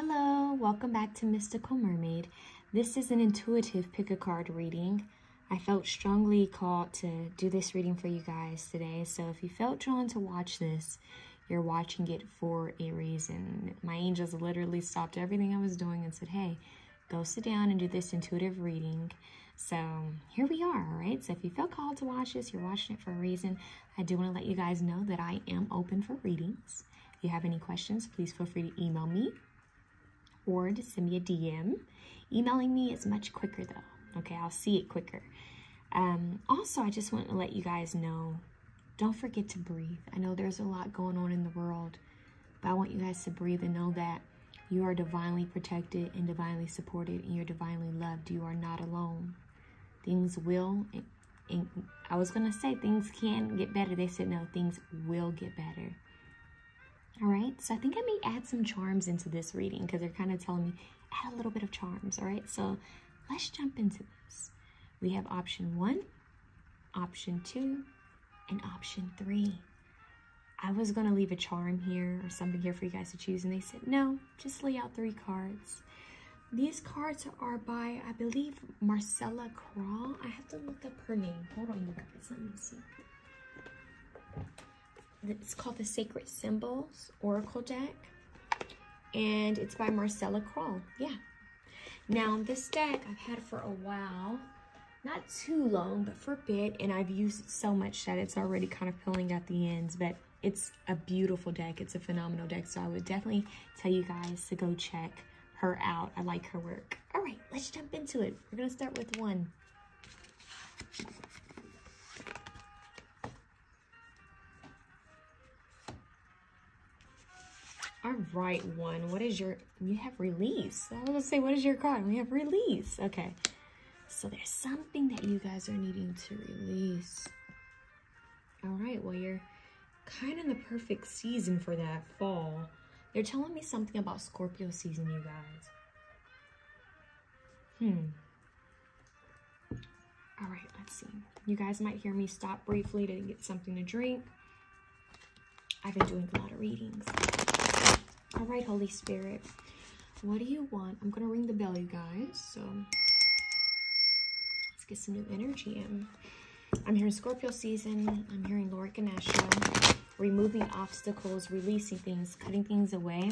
Hello, welcome back to Mystical Mermaid. This is an intuitive pick a card reading. I felt strongly called to do this reading for you guys today. So if you felt drawn to watch this, you're watching it for a reason. My angels literally stopped everything I was doing and said, hey, go sit down and do this intuitive reading. So here we are, all right? So if you felt called to watch this, you're watching it for a reason. I do want to let you guys know that I am open for readings. If you have any questions, please feel free to email me or to send me a DM. Emailing me is much quicker though. Okay, I'll see it quicker. Also, I just want to let you guys know, don't forget to breathe. I know there's a lot going on in the world, but I want you guys to breathe and know that you are divinely protected and divinely supported and you're divinely loved. You are not alone. Things will, and I was going to say things can get better. They said no, things will get better. All right, so I think I may add some charms into this reading because they're kind of telling me add a little bit of charms. All right, so let's jump into this. We have option 1, option 2, and option 3. I was going to leave a charm here or something here for you guys to choose, and they said no, just lay out 3 cards. These cards are by, I believe, Marcella Krall. I have to look up her name. Hold on, you guys, let me see. It's called the Sacred Symbols Oracle Deck, and it's by Marcella Krall. Yeah. Now, this deck, I've had it for a while. Not too long, but for a bit, and I've used it so much that it's already kind of peeling at the ends, but it's a beautiful deck. It's a phenomenal deck, so I would definitely tell you guys to go check her out. I like her work. All right, let's jump into it. We're going to start with 1. All right, 1. What is your, you have release. I was going to say, what is your card? We have release. Okay. So there's something that you guys are needing to release. All right, well, you're kind of in the perfect season for that fall. They're telling me something about Scorpio season, you guys. All right, let's see. You guys might hear me stop briefly to get something to drink. I've been doing a lot of readings. All right, Holy Spirit, what do you want? I'm going to ring the bell, you guys. So let's get some new energy in. I'm hearing Scorpio season. I'm hearing Lord Ganesha, removing obstacles, releasing things, cutting things away.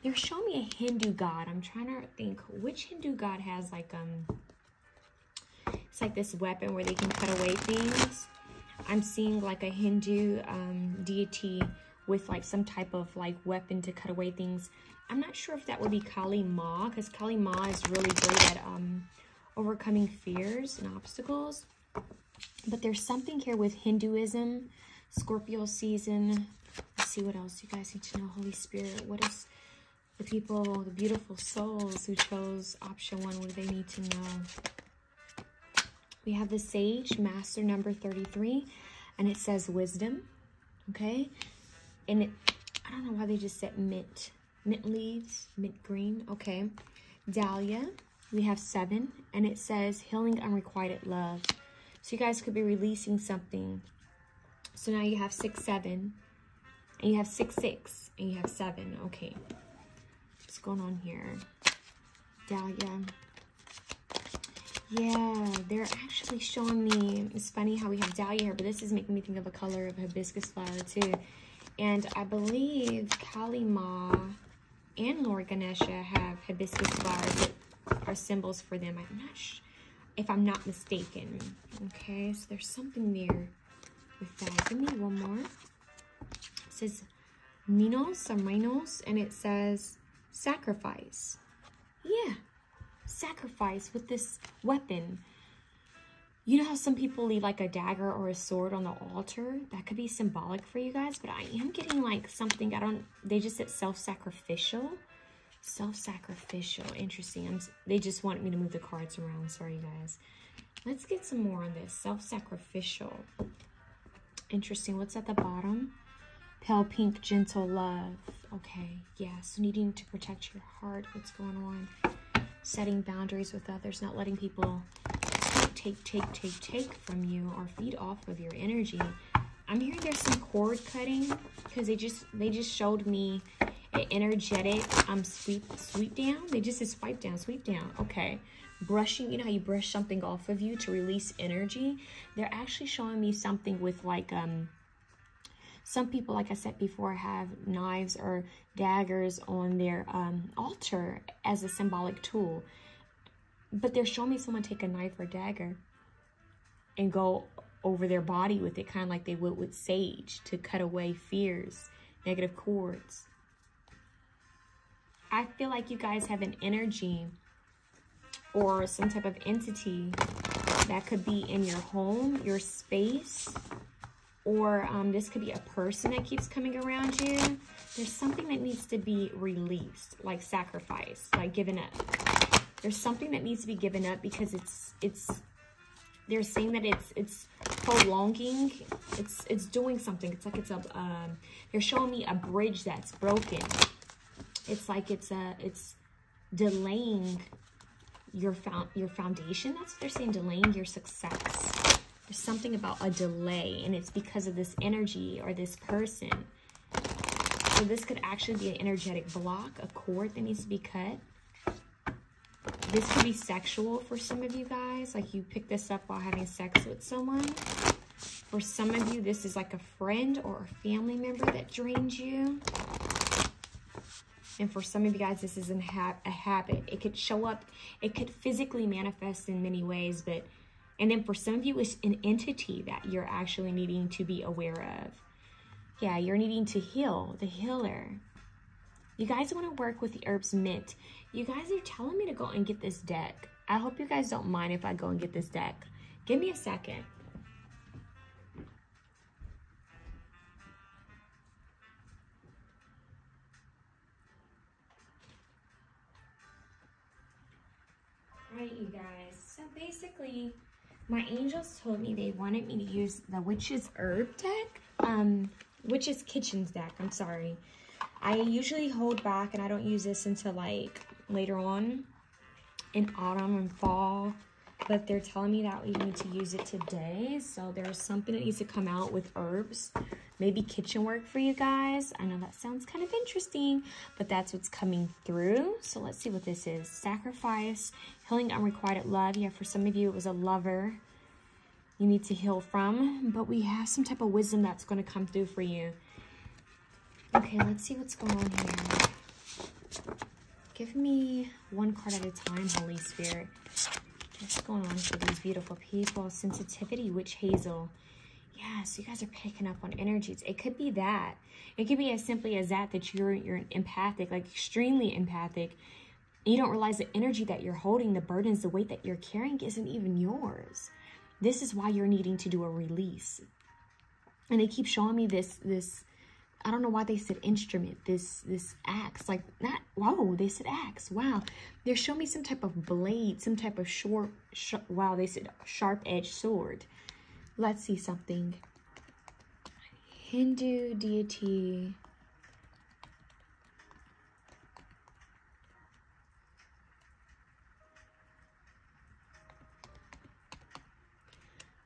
They're showing me a Hindu god. I'm trying to think which Hindu god has like, it's like this weapon where they can cut away things. I'm seeing like a Hindu deity with like some type of like weapon to cut away things. I'm not sure if that would be Kali Ma, because Kali Ma is really great at overcoming fears and obstacles. But there's something here with Hinduism, Scorpio season. Let's see what else you guys need to know. Holy Spirit, what is the people, the beautiful souls who chose option 1, what do they need to know? We have the Sage, Master number 33, and it says wisdom, okay? And it, I don't know why they just said mint. Mint leaves, mint green, okay. Dahlia, we have 7, and it says healing unrequited love. So you guys could be releasing something. So now you have 6, 7, and you have 6, 6, and you have 7, okay. What's going on here? Dahlia. Yeah, they're actually showing me, it's funny how we have Dahlia here, but this is making me think of a color of hibiscus flower too. And I believe Kali Ma and Lord Ganesha have hibiscus flowers that are symbols for them. I'm not sure if I'm not mistaken. Okay, so there's something there with that. Give me one more. It says Minos or Minos, and it says sacrifice. Yeah, sacrifice with this weapon. You know how some people leave like a dagger or a sword on the altar? That could be symbolic for you guys, but I am getting like something, they just said self-sacrificial. Self-sacrificial, interesting. They just want me to move the cards around, sorry you guys. Let's get some more on this, self-sacrificial. Interesting, what's at the bottom? Pale pink, gentle love. Okay, yeah, so needing to protect your heart, what's going on? Setting boundaries with others, not letting people take from you or feed off of your energy. I'm hearing there's some cord cutting because they just showed me an energetic sweep down. They just said swipe down, sweep down. Okay. Brushing, you know how you brush something off of you to release energy? They're actually showing me something with like, some people, like I said before, have knives or daggers on their altar as a symbolic tool. But they're showing me someone take a knife or dagger and go over their body with it, kind of like they would with sage, to cut away fears, negative cords. I feel like you guys have an energy or some type of entity that could be in your home, your space, or this could be a person that keeps coming around you. There's something that needs to be released, like sacrifice, like given up. There's something that needs to be given up because they're saying that it's prolonging, it's doing something. It's like it's a they're showing me a bridge that's broken. It's like it's delaying your foundation. That's what they're saying, delaying your success. There's something about a delay, and it's because of this energy or this person. So this could actually be an energetic block, a cord that needs to be cut. This could be sexual for some of you guys, like you pick this up while having sex with someone. For some of you, this is like a friend or a family member that drained you. And for some of you guys, this is a habit. It could show up, it could physically manifest in many ways, but, and then for some of you, it's an entity that you're actually needing to be aware of. Yeah, you're needing to heal, the healer. You guys want to work with the herbs mint. You guys are telling me to go and get this deck. I hope you guys don't mind if I go and get this deck. Give me a second. Right, you guys. So basically, my angels told me they wanted me to use the Witch's Herb deck. Witch's Kitchens deck. I'm sorry. I usually hold back and I don't use this until like later on in autumn and fall, but they're telling me that we need to use it today. So there's something that needs to come out with herbs, maybe kitchen work for you guys. I know that sounds kind of interesting, but that's what's coming through. So let's see what this is. Sacrifice, healing unrequited love. Yeah, for some of you it was a lover you need to heal from, but we have some type of wisdom that's going to come through for you. Okay, let's see what's going on here. Give me one card at a time, Holy Spirit. What's going on for these beautiful people? Sensitivity, Witch Hazel. Yes, you guys are picking up on energies. It could be that. It could be as simply as that you're empathic, like extremely empathic. You don't realize the energy that you're holding, the burdens, the weight that you're carrying isn't even yours. This is why you're needing to do a release. And they keep showing me this I don't know why they said instrument, this axe, like not, whoa, they said axe, wow. They're showing me some type of blade, some type of wow, they said sharp-edged sword. Let's see something. Hindu deity.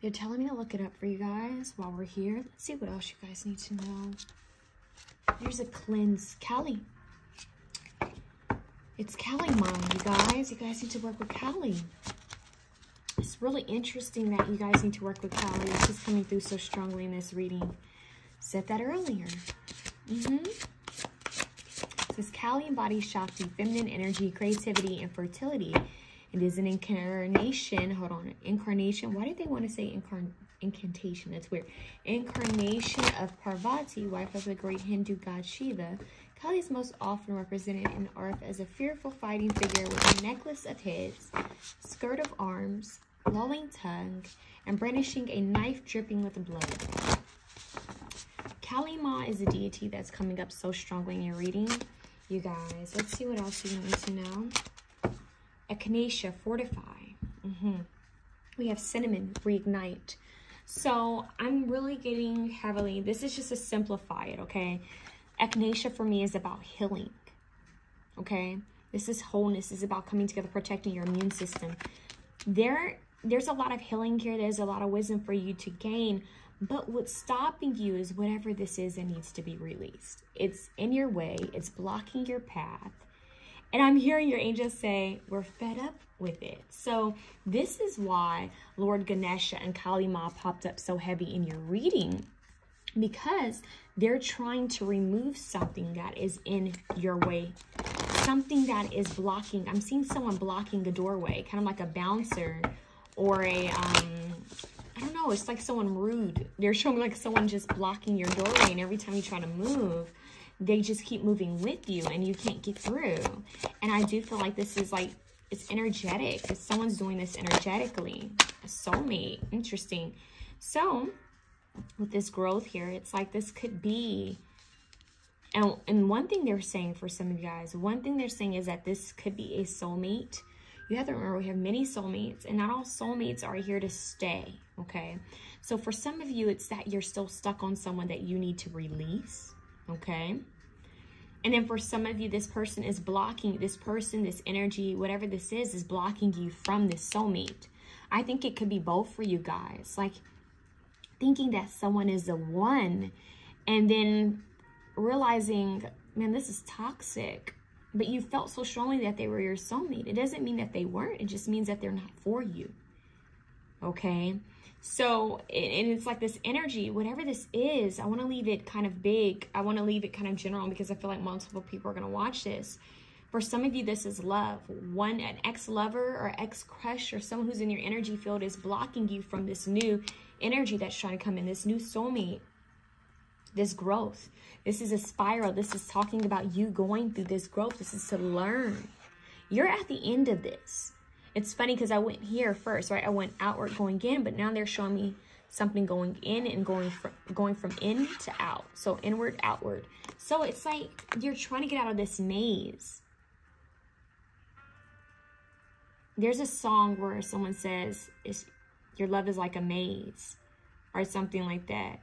They're telling me to look it up for you guys while we're here. Let's see what else you guys need to know. There's a cleanse. Kali. It's Kali Ma, you guys. You guys need to work with Kali. It's really interesting that you guys need to work with Kali. This is coming through so strongly in this reading. Said that earlier. It says Kali embodies Shakti, feminine energy, creativity, and fertility. It is an incarnation. Hold on. Incarnation. Why did they want to say incantation? That's weird. Incarnation of Parvati, wife of the great Hindu god Shiva. Kali is most often represented in earth as a fearful fighting figure with a necklace of heads, skirt of arms, lolling tongue, and brandishing a knife dripping with blood. Kali Ma is a deity that's coming up so strongly in your reading. You guys, let's see what else you need to know. Echinacea, fortify. We have cinnamon, reignite. So I'm really getting heavily, this is just to simplify it, okay? Echinacea for me is about healing, okay? This is wholeness. This is about coming together, protecting your immune system. There's a lot of healing here. There's a lot of wisdom for you to gain, But what's stopping you is whatever this is that needs to be released. It's in your way. It's blocking your path. And I'm hearing your angels say, we're fed up with it. So this is why Lord Ganesha and Kali Ma popped up so heavy in your reading, because they're trying to remove something that is in your way, something that is blocking. I'm seeing someone blocking a doorway, kind of like a bouncer or a, I don't know, it's like someone rude. They're showing like someone just blocking your doorway, and every time you try to move, they just keep moving with you and you can't get through. And I do feel like this is like, it's energetic. If someone's doing this energetically, a soulmate. Interesting. So with this growth here, it's like this could be, and one thing they're saying for some of you guys, one thing they're saying is that this could be a soulmate. You have to remember, we have many soulmates, and not all soulmates are here to stay, okay? So for some of you, it's that you're still stuck on someone that you need to release, okay? And then for some of you, this person is blocking, this person, this energy, whatever this is blocking you from this soulmate. I think it could be both for you guys. Like thinking that someone is the one, and then realizing, man, this is toxic. But you felt so strongly that they were your soulmate. It doesn't mean that they weren't. It just means that they're not for you. Okay? So, and it's like this energy, whatever this is, I want to leave it kind of big. I want to leave it kind of general because I feel like multiple people are going to watch this. For some of you, this is love. An ex-lover or ex-crush or someone who's in your energy field is blocking you from this new energy that's trying to come in, this new soulmate, this growth. This is a spiral. This is talking about you going through this growth. This is to learn. You're at the end of this. It's funny because I went here first, right? I went outward going in, but now they're showing me something going in and going from in to out. So inward, outward. So it's like you're trying to get out of this maze. There's a song where someone says, your love is like a maze or something like that.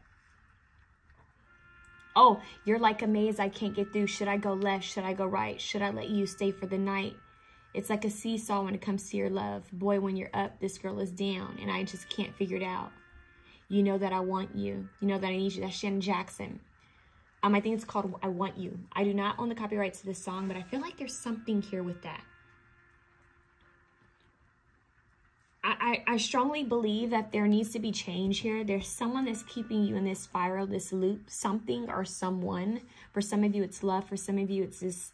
Oh, you're like a maze I can't get through. Should I go left? Should I go right? Should I let you stay for the night? It's like a seesaw when it comes to your love. Boy, when you're up, this girl is down, and I just can't figure it out. You know that I want you. You know that I need you. That's Shannon Jackson. I think it's called I Want You. I do not own the copyrights to this song, but I feel like there's something here with that. I strongly believe that there needs to be change here. There's someone that's keeping you in this spiral, this loop, something or someone. For some of you, it's love. For some of you, it's this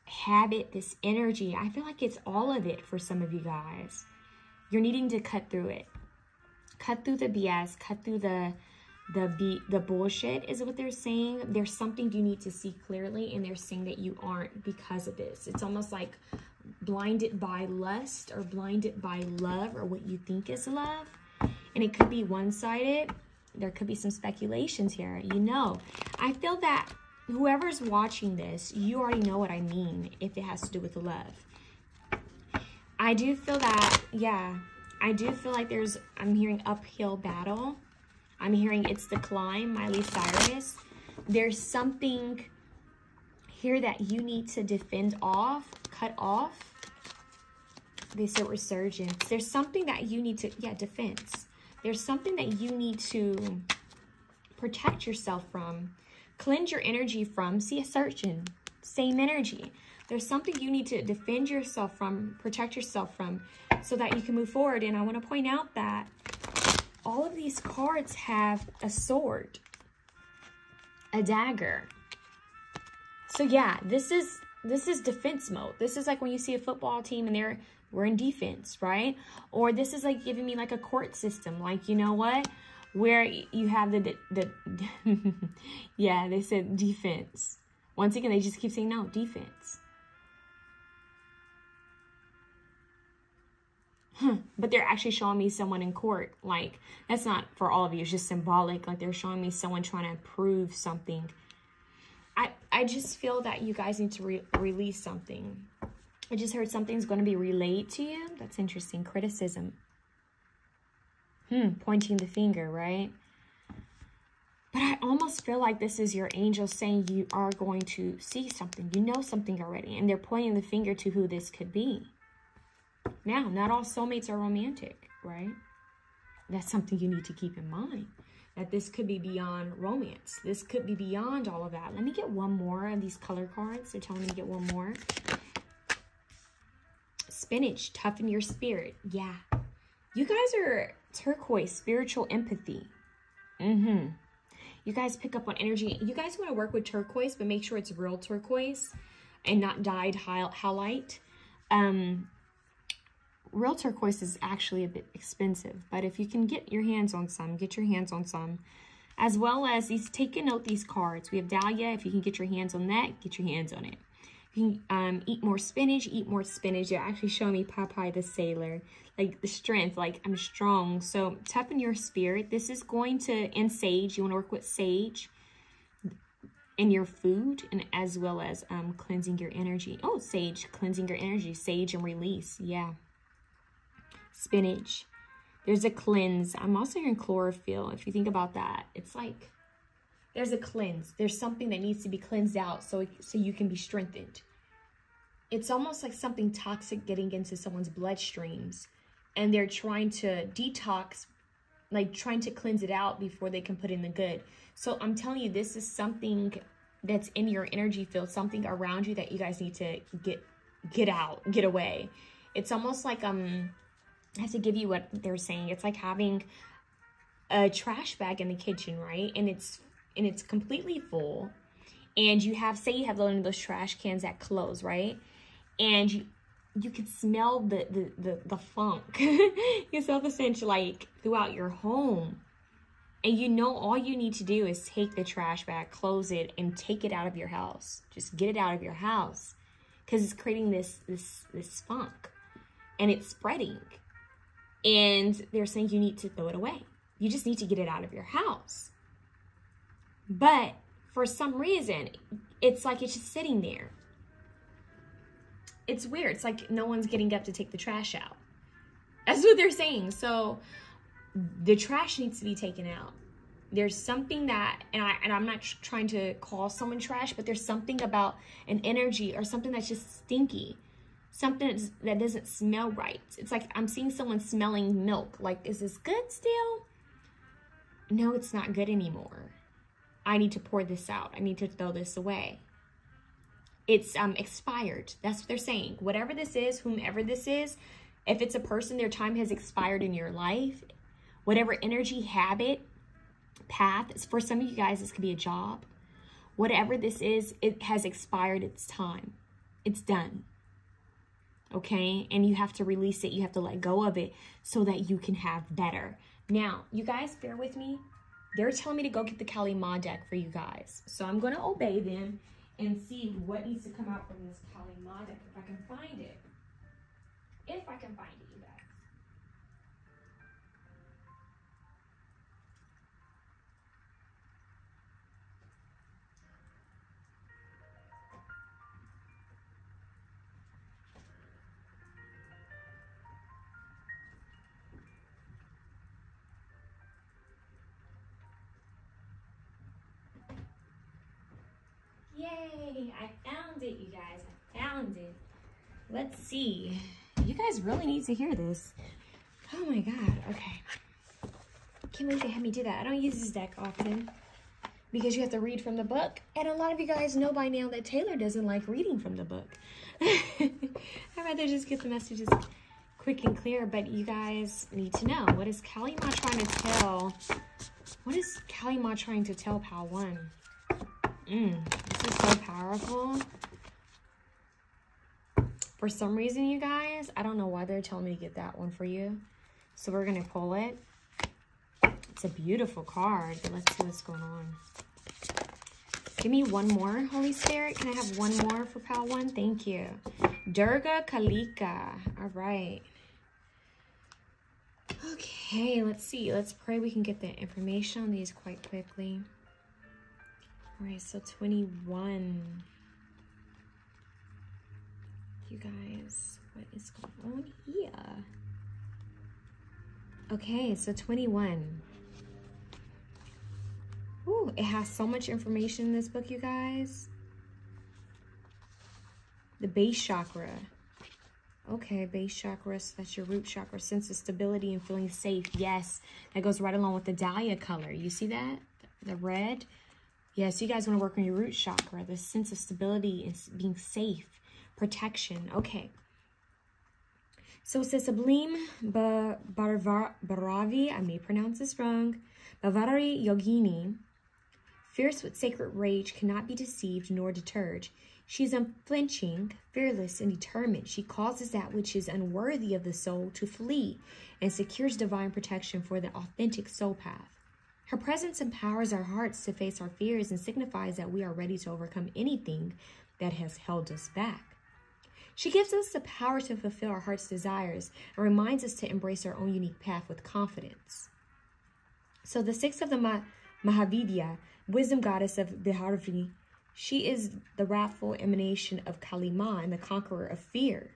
habit, this energy. I feel like it's all of it for some of you guys. You're needing to cut through it. Cut through the BS. Cut through the bullshit is what they're saying. There's something you need to see clearly, and they're saying that you aren't because of this. It's almost like blinded by lust or blinded by love or what you think is love. And it could be one-sided. There could be some speculations here. You know, I feel that whoever's watching this, you already know what I mean if it has to do with love. I do feel that, yeah, I do feel like I'm hearing uphill battle. I'm hearing it's the climb, Miley Cyrus. There's something here that you need to defend off, cut off. They said resurgence. There's something that you need to, yeah, defense. There's something that you need to protect yourself from, cleanse your energy from. See, a surgeon, same energy. There's something you need to defend yourself from, protect yourself from, so that you can move forward. And I want to point out that all of these cards have a sword, a dagger. So yeah, this is defense mode. This is like when you see a football team and we're in defense, right? Or this is like giving me like a court system. Like, you know what? Where you have the yeah, they said defense. Once again, they just keep saying no, defense. But they're actually showing me someone in court. Like, that's not for all of you. It's just symbolic. Like, they're showing me someone trying to prove something. I just feel that you guys need to release something. I just heard something's going to be relayed to you. That's interesting. Criticism. Pointing the finger, right? But I almost feel like this is your angel saying you are going to see something. You know something already. And they're pointing the finger to who this could be. Now, not all soulmates are romantic, right? That's something you need to keep in mind. that this could be beyond romance. This could be beyond all of that. Let me get one more of these color cards. They're telling me to get one more. Spinach, toughen your spirit. Yeah. You guys are turquoise, spiritual empathy. You guys pick up on energy. You guys want to work with turquoise, but make sure it's real turquoise and not dyed halite. Real turquoise is actually a bit expensive, but if you can get your hands on some, get your hands on some. As well as these, take a note, these cards. We have Dahlia. If you can get your hands on that, get your hands on it. You can eat more spinach, eat more spinach. They're actually showing me Popeye the Sailor, like the strength, like I'm strong. So toughen your spirit. This is going to, and sage, you want to work with sage in your food, and as well as cleansing your energy. Oh, sage, cleansing your energy, sage and release. Yeah. Spinach. There's a cleanse. I'm also hearing chlorophyll. If you think about that, it's like there's a cleanse. There's something that needs to be cleansed out so you can be strengthened. It's almost like something toxic getting into someone's bloodstreams, and they're trying to detox, like trying to cleanse it out before they can put in the good. So I'm telling you, this is something that's in your energy field, something around you that you guys need to get out, get away. It's almost like I have to give you what they're saying. It's like having a trash bag in the kitchen, right? And it's completely full. And you have, say you have one of those trash cans that close, right? And you can smell the funk. You smell the stench like throughout your home. And you know all you need to do is take the trash bag, close it, and take it out of your house. Just get it out of your house. Because it's creating this funk. And it's spreading. And they're saying you need to throw it away. You just need to get it out of your house. But for some reason, it's like it's just sitting there. It's weird. It's like no one's getting up to take the trash out. That's what they're saying. So the trash needs to be taken out. There's something that, and I'm not trying to call someone trash, but there's something about an energy or something that's just stinky. Something that doesn't smell right. It's like I'm seeing someone smelling milk. Like, is this good still? No, it's not good anymore. I need to pour this out. I need to throw this away. It's expired. That's what they're saying. Whatever this is, whomever this is, if it's a person, their time has expired in your life. Whatever energy, habit, path, for some of you guys, this could be a job. Whatever this is, it has expired its time. It's done. Okay? And you have to release it. You have to let go of it so that you can have better. Now, you guys, bear with me. They're telling me to go get the Kali Ma deck for you guys. So I'm going to obey them and see what needs to come out from this Kali Ma deck, if I can find it. If I can find it, you guys. Yay, I found it, you guys. I found it. Let's see. You guys really need to hear this. Oh my God, okay. Can't believe they had me do that. I don't use this deck often because you have to read from the book. And a lot of you guys know by now that Taylor doesn't like reading from the book. I'd rather just get the messages quick and clear, but you guys need to know. What is Kali Ma trying to tell? What is Kali Ma trying to tell Pal 1? This is so powerful. For some reason, you guys, I don't know why they're telling me to get that one for you. So we're going to pull it. It's a beautiful card, but let's see what's going on. Give me one more, Holy Spirit. Can I have one more for Pal 1? Thank you. Durga Kalika. All right. Okay, let's see. Let's pray we can get the information on these quite quickly. All right, so 21. You guys, what is going on here? Okay, so 21. Ooh, it has so much information in this book, you guys. The base chakra. Okay, base chakra, so that's your root chakra. Sense of stability and feeling safe. Yes, that goes right along with the dahlia color. You see that? The red. Yes, you guys want to work on your root chakra. The sense of stability and being safe. Protection. Okay. So it says Sublime Bharavi, I may pronounce this wrong, Bavari Yogini, fierce with sacred rage, cannot be deceived nor deterred. She is unflinching, fearless, and determined. She causes that which is unworthy of the soul to flee and secures divine protection for the authentic soul path. Her presence empowers our hearts to face our fears and signifies that we are ready to overcome anything that has held us back. She gives us the power to fulfill our heart's desires and reminds us to embrace our own unique path with confidence. So the 6th of the Mahavidya, wisdom goddess of Bharavi, she is the wrathful emanation of Kali Ma and the conqueror of fear.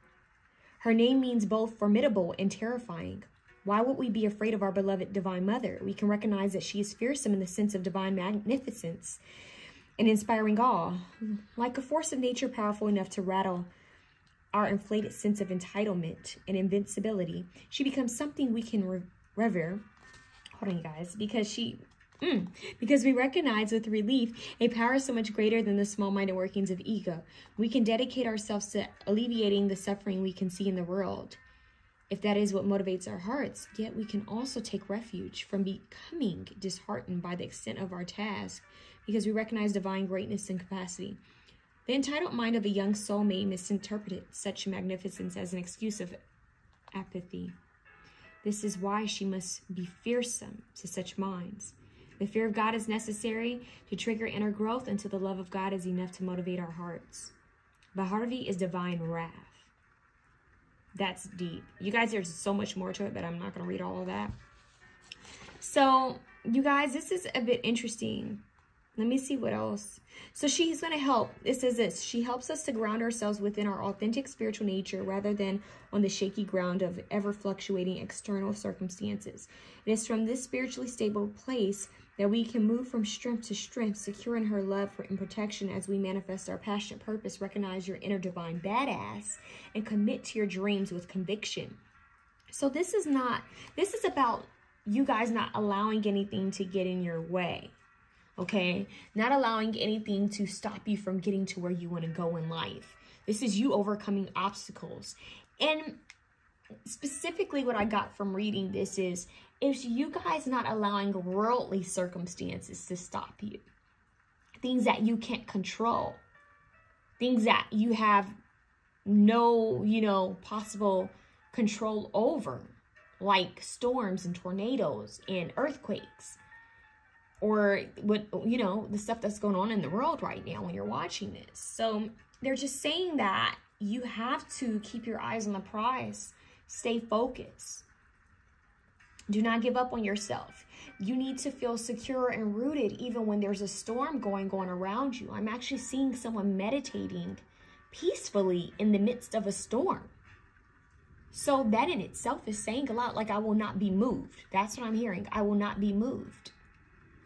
Her name means both formidable and terrifying. Why would we be afraid of our beloved Divine Mother? We can recognize that she is fearsome in the sense of divine magnificence and inspiring awe, like a force of nature powerful enough to rattle our inflated sense of entitlement and invincibility. She becomes something we can revere. Hold on, you guys, because we recognize with relief a power so much greater than the small-minded workings of ego. We can dedicate ourselves to alleviating the suffering we can see in the world, if that is what motivates our hearts. Yet we can also take refuge from becoming disheartened by the extent of our task, because we recognize divine greatness and capacity. The entitled mind of a young soul may misinterpret such magnificence as an excuse of apathy. This is why she must be fearsome to such minds. The fear of God is necessary to trigger inner growth until the love of God is enough to motivate our hearts. Bharavi is divine wrath. That's deep. You guys, there's so much more to it, but I'm not going to read all of that. So, you guys, this is a bit interesting. Let me see what else. So she's going to help. It says this. She helps us to ground ourselves within our authentic spiritual nature rather than on the shaky ground of ever-fluctuating external circumstances. It is from this spiritually stable place that we can move from strength to strength, secure in her love and protection as we manifest our passionate purpose, recognize your inner divine badass, and commit to your dreams with conviction. So this is about you guys not allowing anything to get in your way. Okay, not allowing anything to stop you from getting to where you want to go in life. This is you overcoming obstacles. And specifically what I got from reading this is you guys not allowing worldly circumstances to stop you. Things that you can't control. Things that you have no, possible control over. Like storms and tornadoes and earthquakes. Or what, the stuff that's going on in the world right now when you're watching this. So they're just saying that you have to keep your eyes on the prize. Stay focused. Do not give up on yourself. You need to feel secure and rooted even when there's a storm going on around you. I'm actually seeing someone meditating peacefully in the midst of a storm. So that in itself is saying a lot. Like, I will not be moved. That's what I'm hearing. I will not be moved.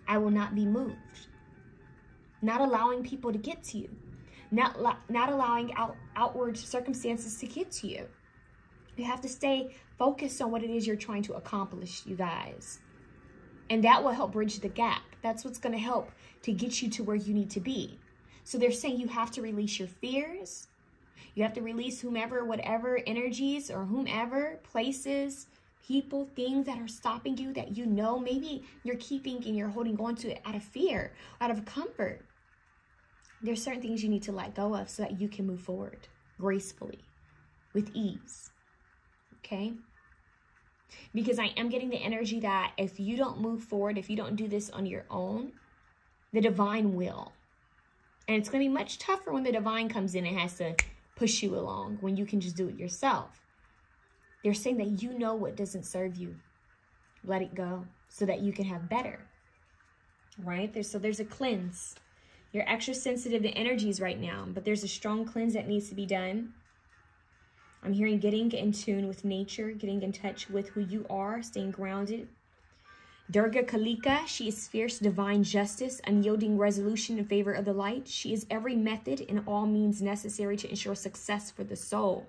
I will not be moved. Not allowing people to get to you. Not allowing outward circumstances to get to you. You have to stay focused on what it is you're trying to accomplish, you guys. And that will help bridge the gap. That's what's going to help to get you to where you need to be. So they're saying you have to release your fears. You have to release whomever, whatever energies or whomever, places, people, things that are stopping you that maybe you're keeping and you're holding on to it out of fear, out of comfort. There's certain things you need to let go of so that you can move forward gracefully, with ease. Okay? Because I am getting the energy that if you don't move forward, if you don't do this on your own, the divine will. And it's going to be much tougher when the divine comes in and has to push you along when you can just do it yourself. They're saying that you know what doesn't serve you. Let it go so that you can have better. Right? So there's a cleanse. You're extra sensitive to energies right now, but there's a strong cleanse that needs to be done. I'm hearing getting in tune with nature, getting in touch with who you are, staying grounded. Durga Kalika, she is fierce divine justice, unyielding resolution in favor of the light. She is every method and all means necessary to ensure success for the soul.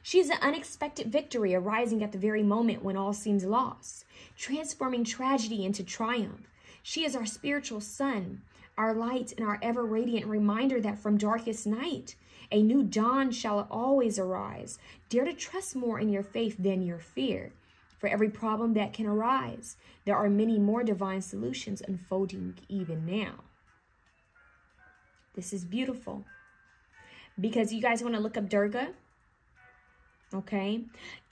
She is an unexpected victory arising at the very moment when all seems lost, transforming tragedy into triumph. She is our spiritual sun, our light, and our ever-radiant reminder that from darkest night, a new dawn shall always arise. Dare to trust more in your faith than your fear. For every problem that can arise, there are many more divine solutions unfolding even now. This is beautiful. Because you guys want to look up Durga, okay?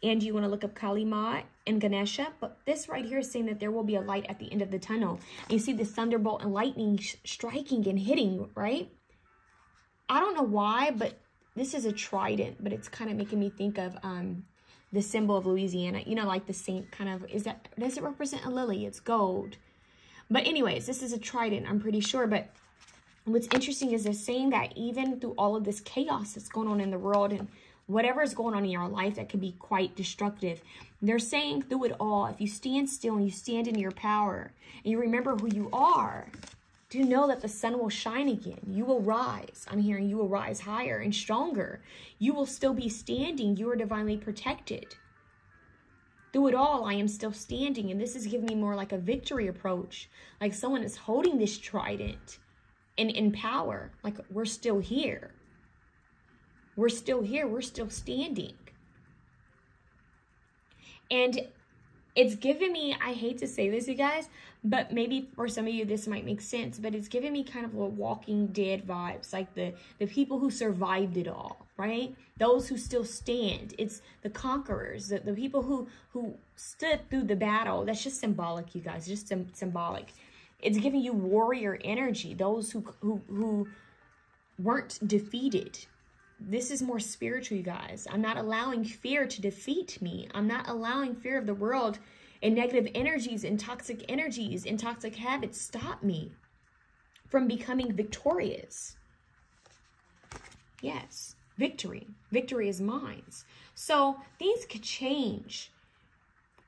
And you want to look up Kali Ma and Ganesha. But this right here is saying that there will be a light at the end of the tunnel. And you see the thunderbolt and lightning striking and hitting, right? I don't know why, but this is a trident. But it's kind of making me think of the symbol of Louisiana. You know, like the saint kind of, does it represent a lily? It's gold. But anyways, this is a trident, I'm pretty sure. But what's interesting is they're saying that even through all of this chaos that's going on in the world and whatever is going on in your life that can be quite destructive, they're saying through it all, if you stand still and you stand in your power and you remember who you are, do know that the sun will shine again. You will rise. I'm hearing you will rise higher and stronger. You will still be standing. You are divinely protected. Through it all, I am still standing. And this is giving me more like a victory approach. Like someone is holding this trident and in power. Like we're still here. We're still here. We're still standing. And it's giving me, I hate to say this, you guys, but maybe for some of you this might make sense, but it's giving me kind of a Walking Dead vibes, like the people who survived it all, right? Those who still stand. It's the conquerors, the people who stood through the battle. That's just symbolic, you guys, just symbolic. It's giving you warrior energy, those who weren't defeated. This is more spiritual, you guys. I'm not allowing fear to defeat me. I'm not allowing fear of the world and negative energies and toxic habits stop me from becoming victorious. Yes, victory. Victory is mine. So things could change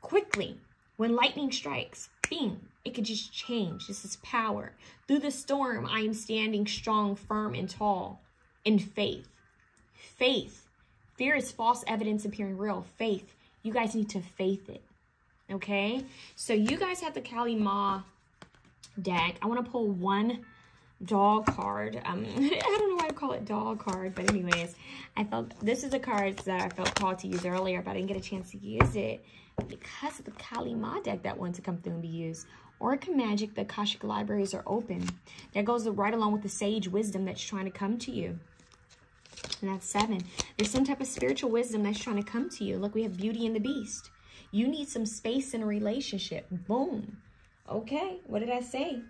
quickly. When lightning strikes, bing, it could just change. This is power. Through the storm, I am standing strong, firm, and tall in faith. Faith. Fear is false evidence appearing real. Faith. You guys need to faith it. Okay? So you guys have the Kali Ma deck. I want to pull one dog card. I don't know why I call it dog card, but anyways, I felt this is a card that I felt called to use earlier, but I didn't get a chance to use it because of the Kali Ma deck that wanted to come through and be used. Oracle Magic, the Akashic libraries are open. That goes right along with the sage wisdom that's trying to come to you. And that's 7. There's some type of spiritual wisdom that's trying to come to you. Look, we have Beauty and the Beast. You need some space in a relationship. Boom. Okay, what did I say?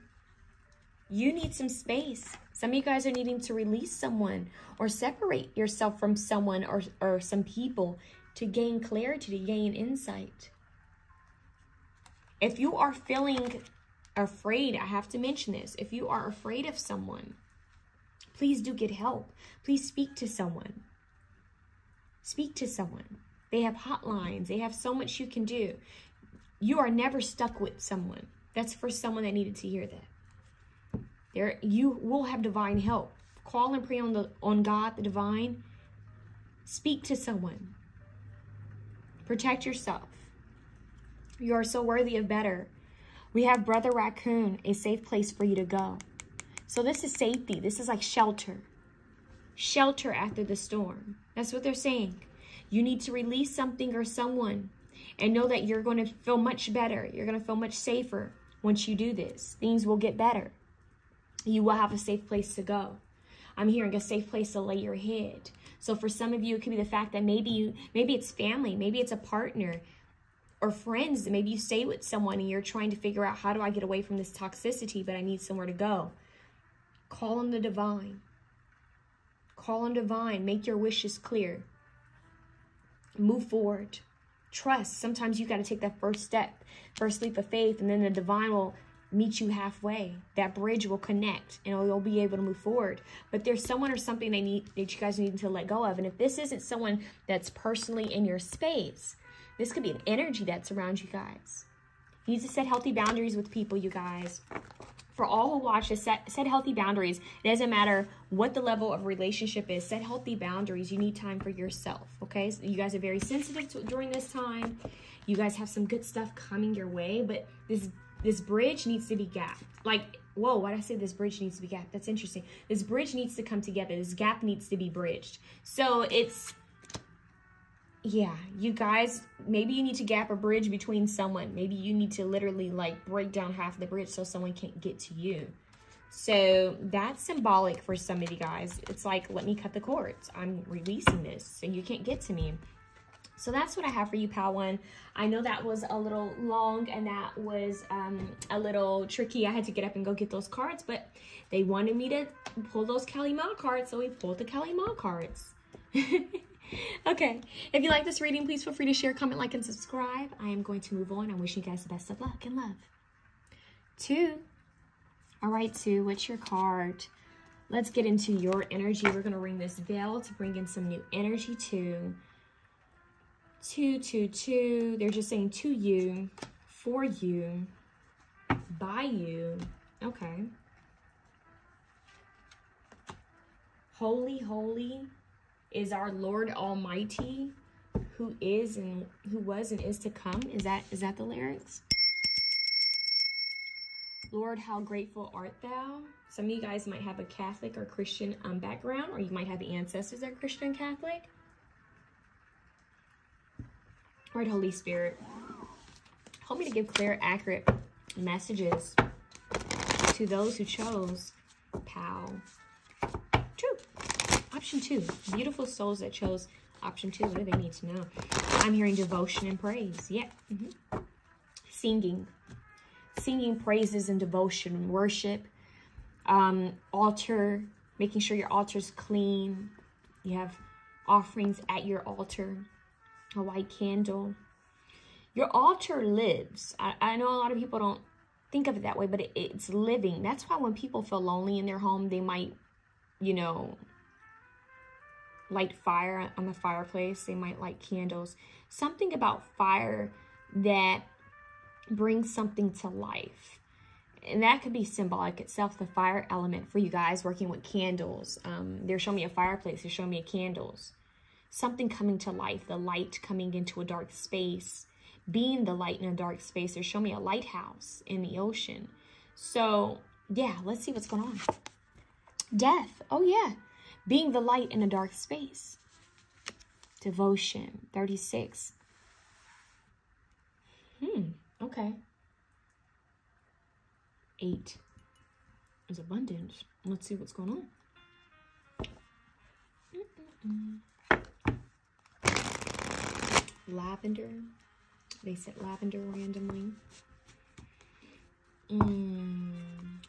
You need some space. Some of you guys are needing to release someone or separate yourself from someone or some people to gain clarity, to gain insight. If you are feeling afraid, I have to mention this. If you are afraid of someone, please do get help. Please speak to someone. Speak to someone. They have hotlines. They have so much you can do. You are never stuck with someone. That's for someone that needed to hear that. You will have divine help. Call and pray on God, the divine. Speak to someone. Protect yourself. You are so worthy of better. We have Brother Raccoon, a safe place for you to go. So this is safety. This is like shelter. Shelter after the storm. That's what they're saying. You need to release something or someone and know that you're going to feel much better. You're going to feel much safer once you do this. Things will get better. You will have a safe place to go. I'm hearing a safe place to lay your head. So for some of you, it could be the fact that maybe it's family, maybe it's a partner or friends. Maybe you stay with someone and you're trying to figure out, how do I get away from this toxicity, but I need somewhere to go. Call on the divine. Call on divine. Make your wishes clear. Move forward. Trust. Sometimes you got to take that first step, first leap of faith, and then the divine will meet you halfway. That bridge will connect, and you'll be able to move forward. But there's someone or something that you guys need to let go of. And if this isn't someone that's personally in your space, this could be an energy that's around you guys. You need to set healthy boundaries with people, you guys. For all who watch this, set healthy boundaries. It doesn't matter what the level of relationship is. Set healthy boundaries. You need time for yourself, okay? So you guys are very sensitive during this time. You guys have some good stuff coming your way, but this bridge needs to be gapped. Like, whoa, why did I say this bridge needs to be gapped? That's interesting. This bridge needs to come together. This gap needs to be bridged. So it's, yeah, you guys, maybe you need to gap a bridge between someone. Maybe you need to literally like break down half the bridge so someone can't get to you. So that's symbolic for some of you guys. It's like, let me cut the cords. I'm releasing this so you can't get to me. So that's what I have for you, Pal One. I know that was a little long and that was a little tricky. I had to get up and go get those cards, but they wanted me to pull those Kali Ma cards, so we pulled the Kali Ma cards. Okay, if you like this reading, please feel free to share, comment, like, and subscribe. I am going to move on. I'm wishing you guys the best of luck and love. 2. All right, 2, what's your card? Let's get into your energy. We're going to ring this veil to bring in some new energy, 2. 2, 2, 2. They're just saying to you, for you, by you. Okay. Holy, holy is our Lord Almighty, who is and who was and is to come. Is that the lyrics? Lord, how grateful art thou? Some of you guys might have a Catholic or Christian background, or you might have ancestors that are Christian and Catholic. All right, Holy Spirit, help me to give clear, accurate messages to those who chose POW. Option 2, beautiful souls that chose option 2. What do they need to know? I'm hearing devotion and praise. Yeah. Singing praises and devotion, worship, altar, making sure your altar's clean. You have offerings at your altar, a white candle. Your altar lives. I know a lot of people don't think of it that way, but it's living. That's why when people feel lonely in their home, they might, you know, light fire on the fireplace. They might light candles. Something about fire that brings something to life. And that could be symbolic itself, the fire element for you guys working with candles. They're showing me a fireplace. They're showing me candles. Something coming to life, the light coming into a dark space, being the light in a dark space. They're showing me a lighthouse in the ocean. So, yeah, let's see what's going on. Death. Oh, yeah. Being the light in a dark space. Devotion. 36. Okay. 8 is abundance. Let's see what's going on. Lavender. They said lavender randomly.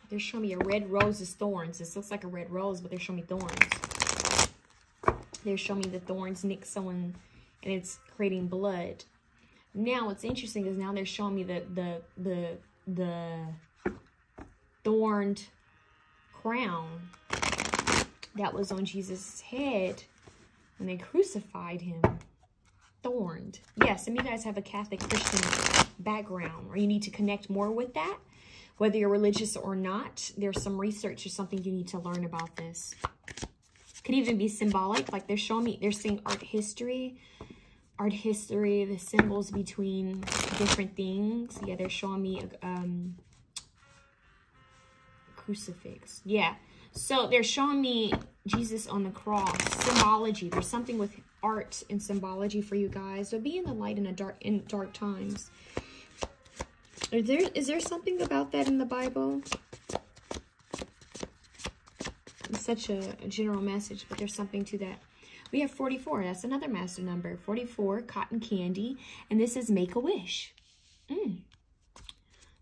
They're showing me a red rose is thorns. This looks like a red rose, but they're showing me thorns. They're showing me the thorns nick someone and it's creating blood. Now what's interesting is now they're showing me the thorned crown that was on Jesus' head when they crucified him. Thorned. Yes, some of you guys have a Catholic Christian background, or you need to connect more with that. Whether you're religious or not, there's some research or something you need to learn about this. Could even be symbolic. Like they're showing me, they're saying art history, the symbols between different things. Yeah, they're showing me a crucifix. Yeah. So they're showing me Jesus on the cross. Symbology. There's something with art and symbology for you guys. So be in the light in dark times. Is there something about that in the Bible? It's such a general message, but there's something to that. We have 44. That's another master number. 44, cotton candy. And this is Make-A-Wish.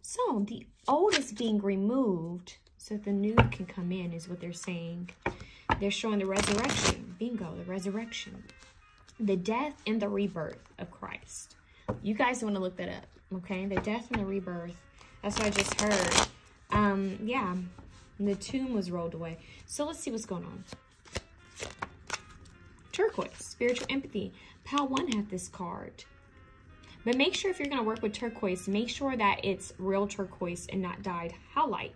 So the old is being removed so the new can come in is what they're saying. They're showing the resurrection. Bingo, the resurrection. The death and the rebirth of Christ. You guys want to look that up, okay? The death and the rebirth. That's what I just heard. Yeah, the tomb was rolled away. So let's see what's going on. Turquoise, spiritual empathy. Pal 1 had this card. But make sure if you're going to work with turquoise, make sure that it's real turquoise and not dyed. How light?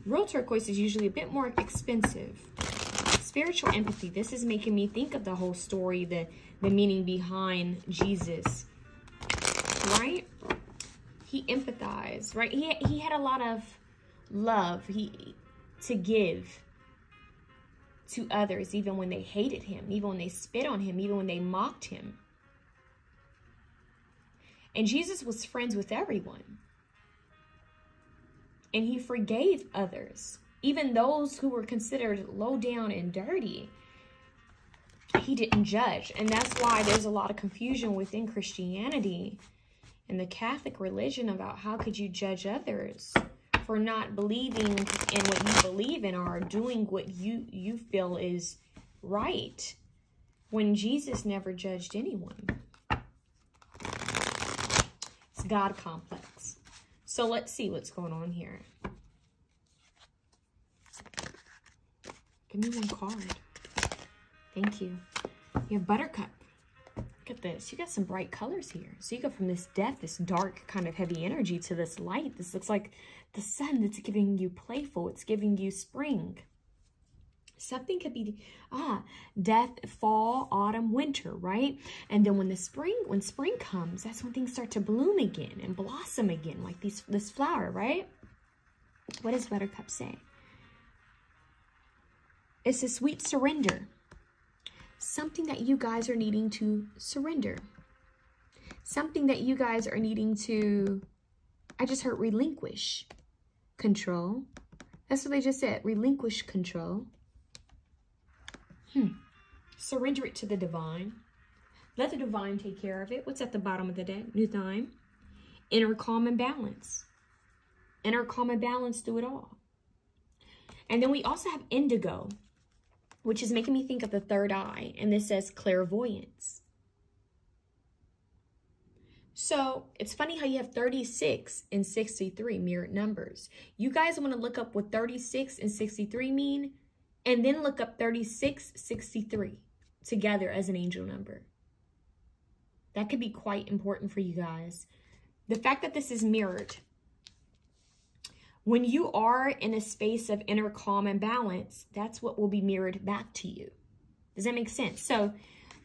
Real turquoise is usually a bit more expensive. Spiritual empathy. This is making me think of the whole story, the meaning behind Jesus, right? He empathized, right? He had a lot of love to give to others, even when they hated him, even when they spit on him, even when they mocked him. And Jesus was friends with everyone. And he forgave others, even those who were considered low down and dirty. He didn't judge. And that's why there's a lot of confusion within Christianity and the Catholic religion about how could you judge others for not believing in what you believe in or doing what you feel is right, when Jesus never judged anyone. It's God complex. So let's see what's going on here. Give me one card. Thank you. You have Buttercup. Look at this. You got some bright colors here. So you go from this death, this dark kind of heavy energy, to this light. This looks like the sun that's giving you playful. It's giving you spring. Something could be, death, fall, autumn, winter, right? And then when spring comes, that's when things start to bloom again and blossom again, like this flower, right? What does Buttercup say? It's a sweet surrender. Something that you guys are needing to surrender. Something that you guys are needing to, I just heard relinquish control. That's what they just said, relinquish control. Surrender it to the divine. Let the divine take care of it. What's at the bottom of the deck? New time. Inner calm and balance. Inner calm and balance through it all. And then we also have indigo, which is making me think of the third eye. And this says clairvoyance. So it's funny how you have 36 and 63 mirrored numbers. You guys want to look up what 36 and 63 mean, and then look up 36, 63 together as an angel number. That could be quite important for you guys. The fact that this is mirrored. When you are in a space of inner calm and balance, that's what will be mirrored back to you. Does that make sense? So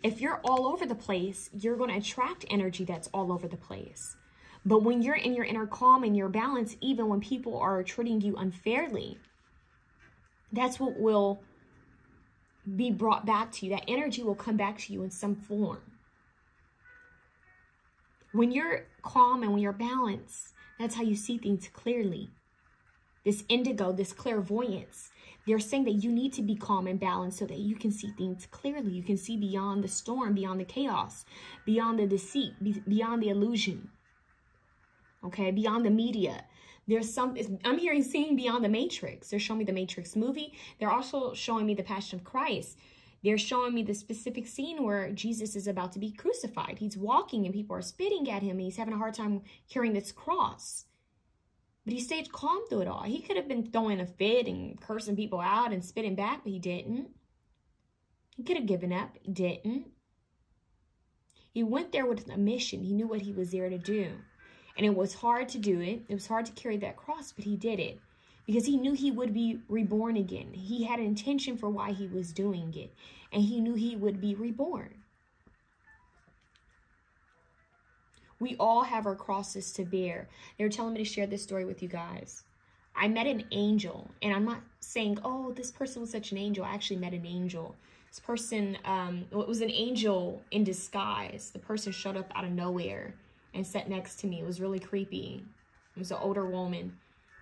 if you're all over the place, you're going to attract energy that's all over the place. But when you're in your inner calm and your balance, even when people are treating you unfairly, that's what will be brought back to you. That energy will come back to you in some form. When you're calm and when you're balanced, that's how you see things clearly. This indigo, this clairvoyance, they're saying that you need to be calm and balanced so that you can see things clearly. You can see beyond the storm, beyond the chaos, beyond the deceit, beyond the illusion. Okay, beyond the media. I'm hearing seeing beyond the Matrix. They're showing me the Matrix movie. They're also showing me the Passion of Christ. They're showing me the specific scene where Jesus is about to be crucified. He's walking and people are spitting at him. And he's having a hard time carrying this cross. But he stayed calm through it all. He could have been throwing a fit and cursing people out and spitting back, but he didn't. He could have given up. He didn't. He went there with a mission. He knew what he was there to do. And it was hard to do it. It was hard to carry that cross, but he did it. Because he knew he would be reborn again. He had an intention for why he was doing it. And he knew he would be reborn. We all have our crosses to bear. They were telling me to share this story with you guys. I met an angel. And I'm not saying, oh, this person was such an angel. I actually met an angel. This person, it was an angel in disguise. The person showed up out of nowhere and sat next to me. It was really creepy. It was an older woman.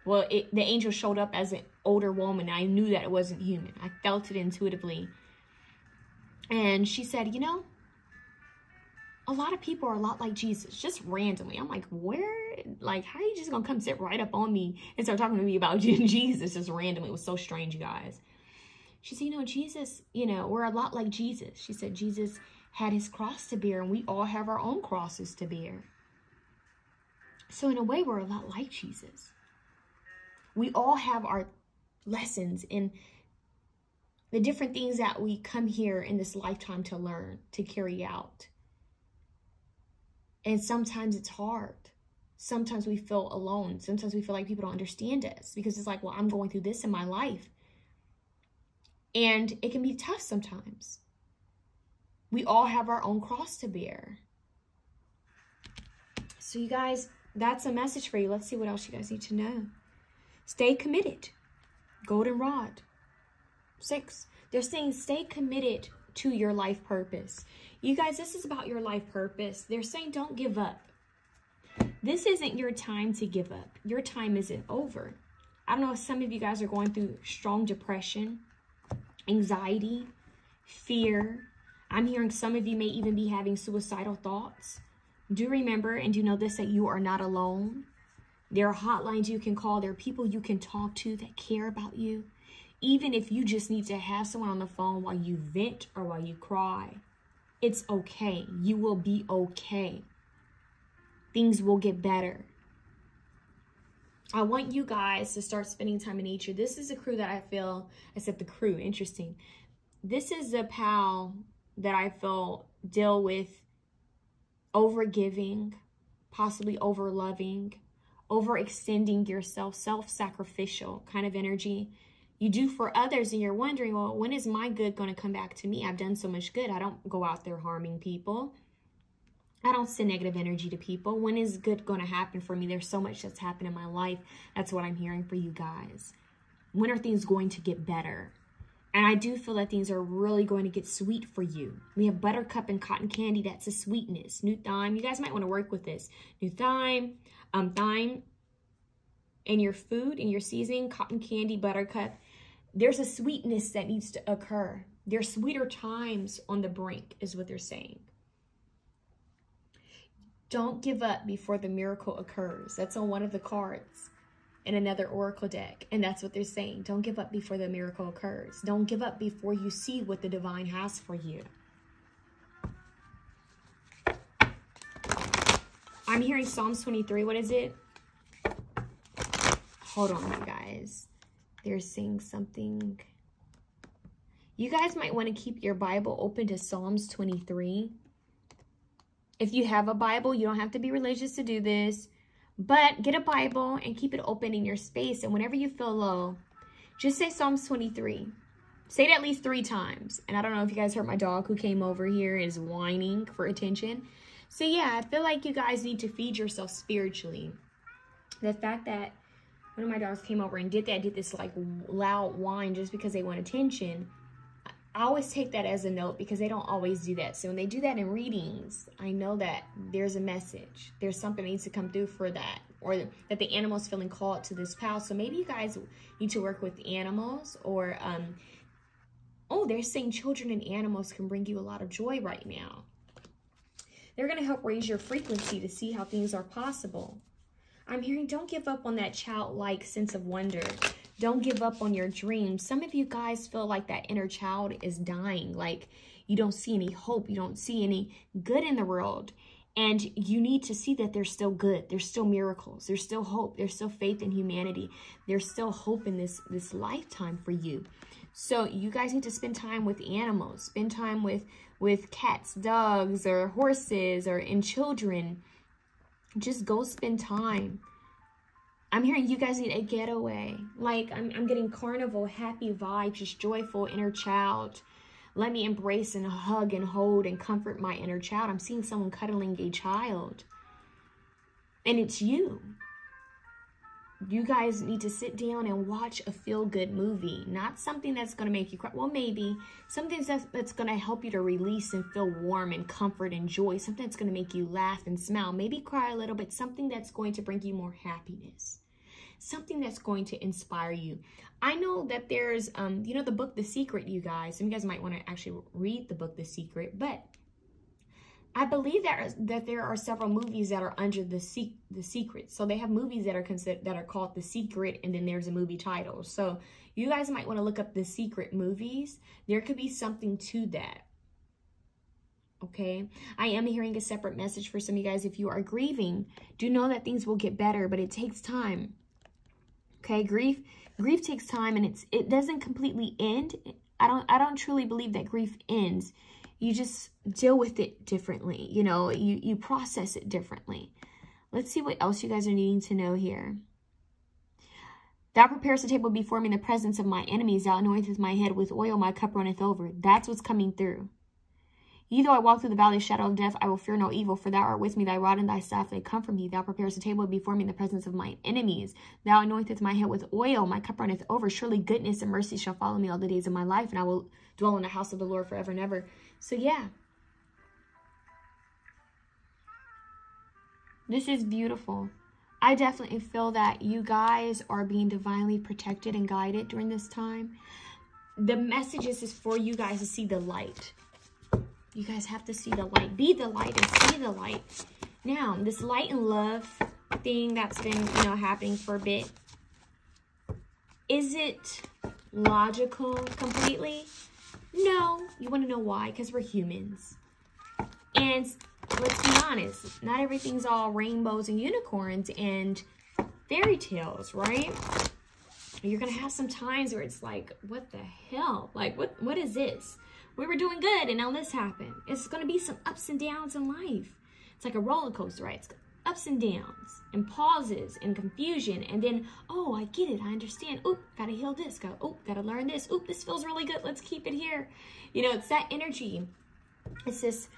Well, the angel showed up as an older woman. I knew that it wasn't human. I felt it intuitively. And she said, you know, a lot of people are a lot like Jesus, just randomly. I'm like, where? Like, how are you just going to come sit right up on me and start talking to me about Jesus just randomly? It was so strange, you guys. She said, you know, Jesus, you know, we're a lot like Jesus. She said, Jesus had his cross to bear, and we all have our own crosses to bear. So in a way, we're a lot like Jesus. We all have our lessons and the different things that we come here in this lifetime to learn, to carry out. And sometimes it's hard. sometimes we feel alone. Sometimes we feel like people don't understand us because it's like, well, I'm going through this in my life. And it can be tough sometimes. We all have our own cross to bear. So you guys, that's a message for you. Let's see what else you guys need to know. Stay committed. Goldenrod. 6. They're saying stay committed to your life purpose. You guys, this is about your life purpose. They're saying don't give up. This isn't your time to give up. Your time isn't over. I don't know if some of you guys are going through strong depression, anxiety, fear. I'm hearing some of you may even be having suicidal thoughts. Do remember and do know this, that you are not alone. There are hotlines you can call. There are people you can talk to that care about you. Even if you just need to have someone on the phone while you vent or while you cry, it's okay. You will be okay. Things will get better. I want you guys to start spending time in nature. This is a crew that I feel, I said the crew, interesting. This is a pal that I feel deal with overgiving, possibly overloving, overextending yourself, self-sacrificial kind of energy. You do for others and you're wondering, well, when is my good going to come back to me? I've done so much good. I don't go out there harming people. I don't send negative energy to people. When is good going to happen for me? There's so much that's happened in my life. That's what I'm hearing for you guys. When are things going to get better? And I do feel that things are really going to get sweet for you. We have buttercup and cotton candy. That's a sweetness. New thyme. You guys might want to work with this. New thyme, thyme in your food, in your seasoning, cotton candy, buttercup. There's a sweetness that needs to occur. There's sweeter times on the brink, is what they're saying. Don't give up before the miracle occurs. That's on one of the cards in another oracle deck. And that's what they're saying. Don't give up before the miracle occurs. Don't give up before you see what the divine has for you. I'm hearing Psalms 23. What is it? Hold on, you guys. They're saying something. You guys might want to keep your Bible open to Psalms 23. If you have a Bible, you don't have to be religious to do this. But get a Bible and keep it open in your space. And whenever you feel low, just say Psalms 23. Say it at least 3 times. And I don't know if you guys heard my dog who came over here is whining for attention. So yeah, I feel like you guys need to feed yourself spiritually. The fact that one of my dogs came over and did this like loud whine just because they want attention, I always take that as a note because they don't always do that. So when they do that in readings, I know that there's a message. There's something that needs to come through for that, or that the animal's feeling called to this pal. So maybe you guys need to work with animals, or, oh, they're saying children and animals can bring you a lot of joy right now. They're going to help raise your frequency to see how things are possible. I'm hearing don't give up on that childlike sense of wonder. Don't give up on your dreams. Some of you guys feel like that inner child is dying. Like you don't see any hope. You don't see any good in the world. And you need to see that there's still good. There's still miracles. There's still hope. There's still faith in humanity. There's still hope in this lifetime for you. So you guys need to spend time with animals. Spend time with cats, dogs, or horses, or in children. Just go spend time. I'm hearing you guys need a getaway. Like, I'm getting carnival, happy vibes, just joyful inner child. Let me embrace and hug and hold and comfort my inner child. I'm seeing someone cuddling a child. And it's you. You guys need to sit down and watch a feel-good movie. Not something that's going to make you cry. Well, maybe. Something that's going to help you to release and feel warm and comfort and joy. Something that's going to make you laugh and smile. Maybe cry a little bit. Something that's going to bring you more happiness. Something that's going to inspire you. I know that there's, you know, the book The Secret, you guys. Some of you guys might want to actually read the book The Secret. But I believe that there are several movies that are under the Secret. So they have movies that are called The Secret, and then there's a movie title. So you guys might want to look up The Secret movies. There could be something to that. Okay, I am hearing a separate message for some of you guys. If you are grieving, do know that things will get better, but it takes time. Okay, grief takes time, and it doesn't completely end. I don't truly believe that grief ends. You just deal with it differently. You know, you process it differently. Let's see what else you guys are needing to know here. Thou preparest a table before me in the presence of my enemies. Thou anointest my head with oil, my cup runneth over. That's what's coming through. Yea, though I walk through the valley of the shadow of death, I will fear no evil, for thou art with me, thy rod and thy staff, they comfort me. Thou preparest a table before me in the presence of my enemies. Thou anointest my head with oil, my cup runneth over. Surely goodness and mercy shall follow me all the days of my life, and I will dwell in the house of the Lord forever and ever. So yeah. This is beautiful. I definitely feel that you guys are being divinely protected and guided during this time. The message is for you guys to see the light. You guys have to see the light. Be the light and see the light. Now, this light and love thing that's been, happening for a bit. Is it logical completely? No. You want to know why? Because we're humans. And let's be honest. Not everything's all rainbows and unicorns and fairy tales, right? You're going to have some times where it's like, what the hell? Like, what is this? We were doing good and now this happened. It's going to be some ups and downs in life. It's like a roller coaster, right? It's ups and downs and pauses and confusion. And then, oh, I get it. I understand. Oop, got to heal this. Got to learn this. Oop, this feels really good. Let's keep it here. It's that energy. It's this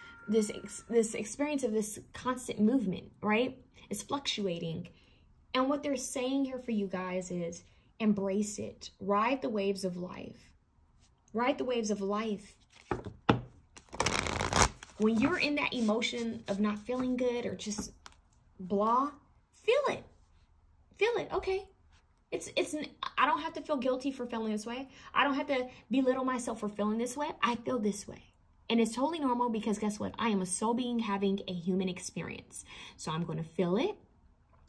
experience of this constant movement, right? It's fluctuating. And what they're saying here for you guys is embrace it. Ride the waves of life. Ride the waves of life. When you're in that emotion of not feeling good or just blah, feel it. Feel it. Okay. I don't have to feel guilty for feeling this way. I don't have to belittle myself for feeling this way. I feel this way. And it's totally normal because guess what? I am a soul being having a human experience. So I'm going to feel it.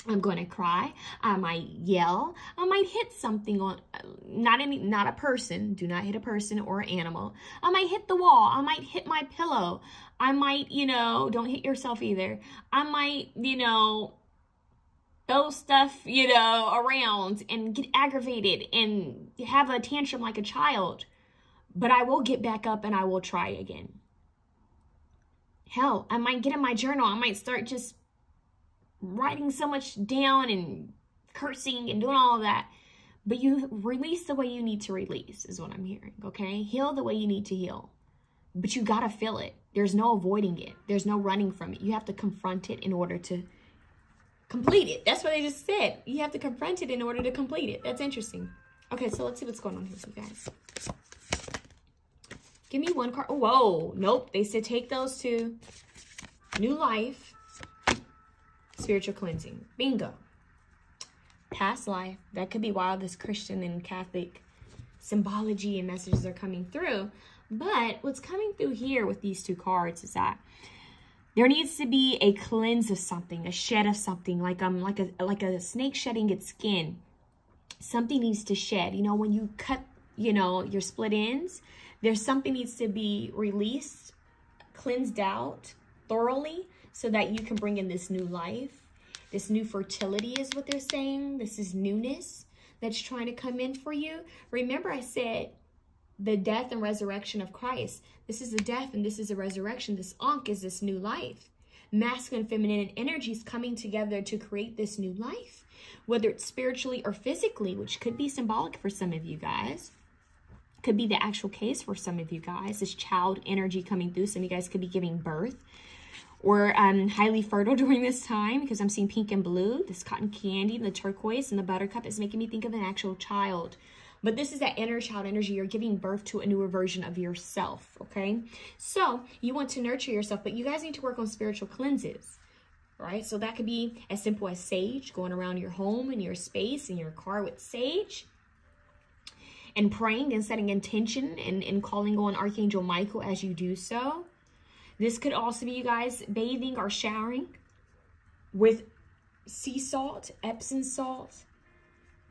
I'm going to cry. I might yell. I might hit something on, not a person. Do not hit a person or an animal. I might hit the wall. I might hit my pillow. I might, don't hit yourself either. I might, throw stuff, around and get aggravated and have a tantrum like a child. But I will get back up and I will try again. Hell, I might get in my journal. I might start just writing so much down and cursing and doing all of that. But you release the way you need to release is what I'm hearing, okay? Heal the way you need to heal. But you got to feel it. There's no avoiding it. There's no running from it. You have to confront it in order to complete it. That's what I just said. You have to confront it in order to complete it. That's interesting. Okay, so let's see what's going on here, you guys. Give me one card. Oh, whoa. Nope. They said take those two. New life. Spiritual cleansing. Bingo. Past life. That could be why this Christian and Catholic symbology and messages are coming through. But what's coming through here with these two cards is that there needs to be a cleanse of something, a shed of something, like a snake shedding its skin. Something needs to shed. When you cut, your split ends, there's something needs to be released, cleansed out thoroughly so that you can bring in this new life. This new fertility is what they're saying. This is newness that's trying to come in for you. Remember I said the death and resurrection of Christ. This is the death and this is the resurrection. This Ankh is this new life. Masculine and feminine energies coming together to create this new life, whether it's spiritually or physically, which could be symbolic for some of you guys. Could be the actual case for some of you guys. This child energy coming through. Some of you guys could be giving birth or highly fertile during this time because I'm seeing pink and blue. This cotton candy, the turquoise, and the buttercup is making me think of an actual child. But this is that inner child energy. You're giving birth to a newer version of yourself, okay? So you want to nurture yourself, but you guys need to work on spiritual cleanses, right? So that could be as simple as sage, going around your home and your space and your car with sage. And praying and setting intention and calling on Archangel Michael as you do so. This could also be you guys bathing or showering with sea salt, Epsom salt.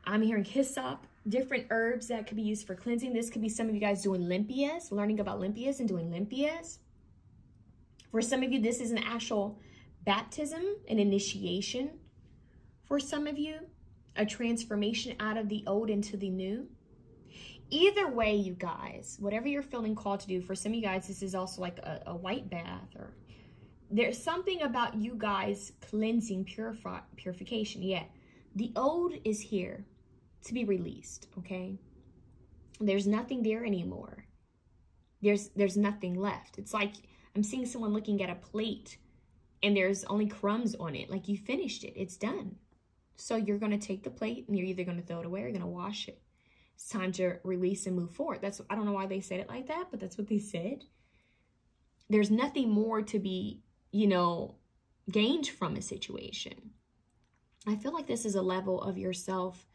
I'm hearing hyssop, different herbs that could be used for cleansing. This could be some of you guys doing limpias, learning about limpias and doing limpias. For some of you, this is an actual baptism, an initiation. For some of you, a transformation out of the old into the new. Either way, you guys, whatever you're feeling called to do, for some of you guys, this is also like a white bath or there's something about you guys cleansing, purification. Yeah, the old is here to be released, okay? There's nothing there anymore. There's nothing left. It's like I'm seeing someone looking at a plate and there's only crumbs on it. Like, you finished it. It's done. So you're going to take the plate and you're either going to throw it away or you're going to wash it. It's time to release and move forward. I don't know why they said it like that, but that's what they said. There's nothing more to be, you know, gained from a situation. I feel like this is a level of yourself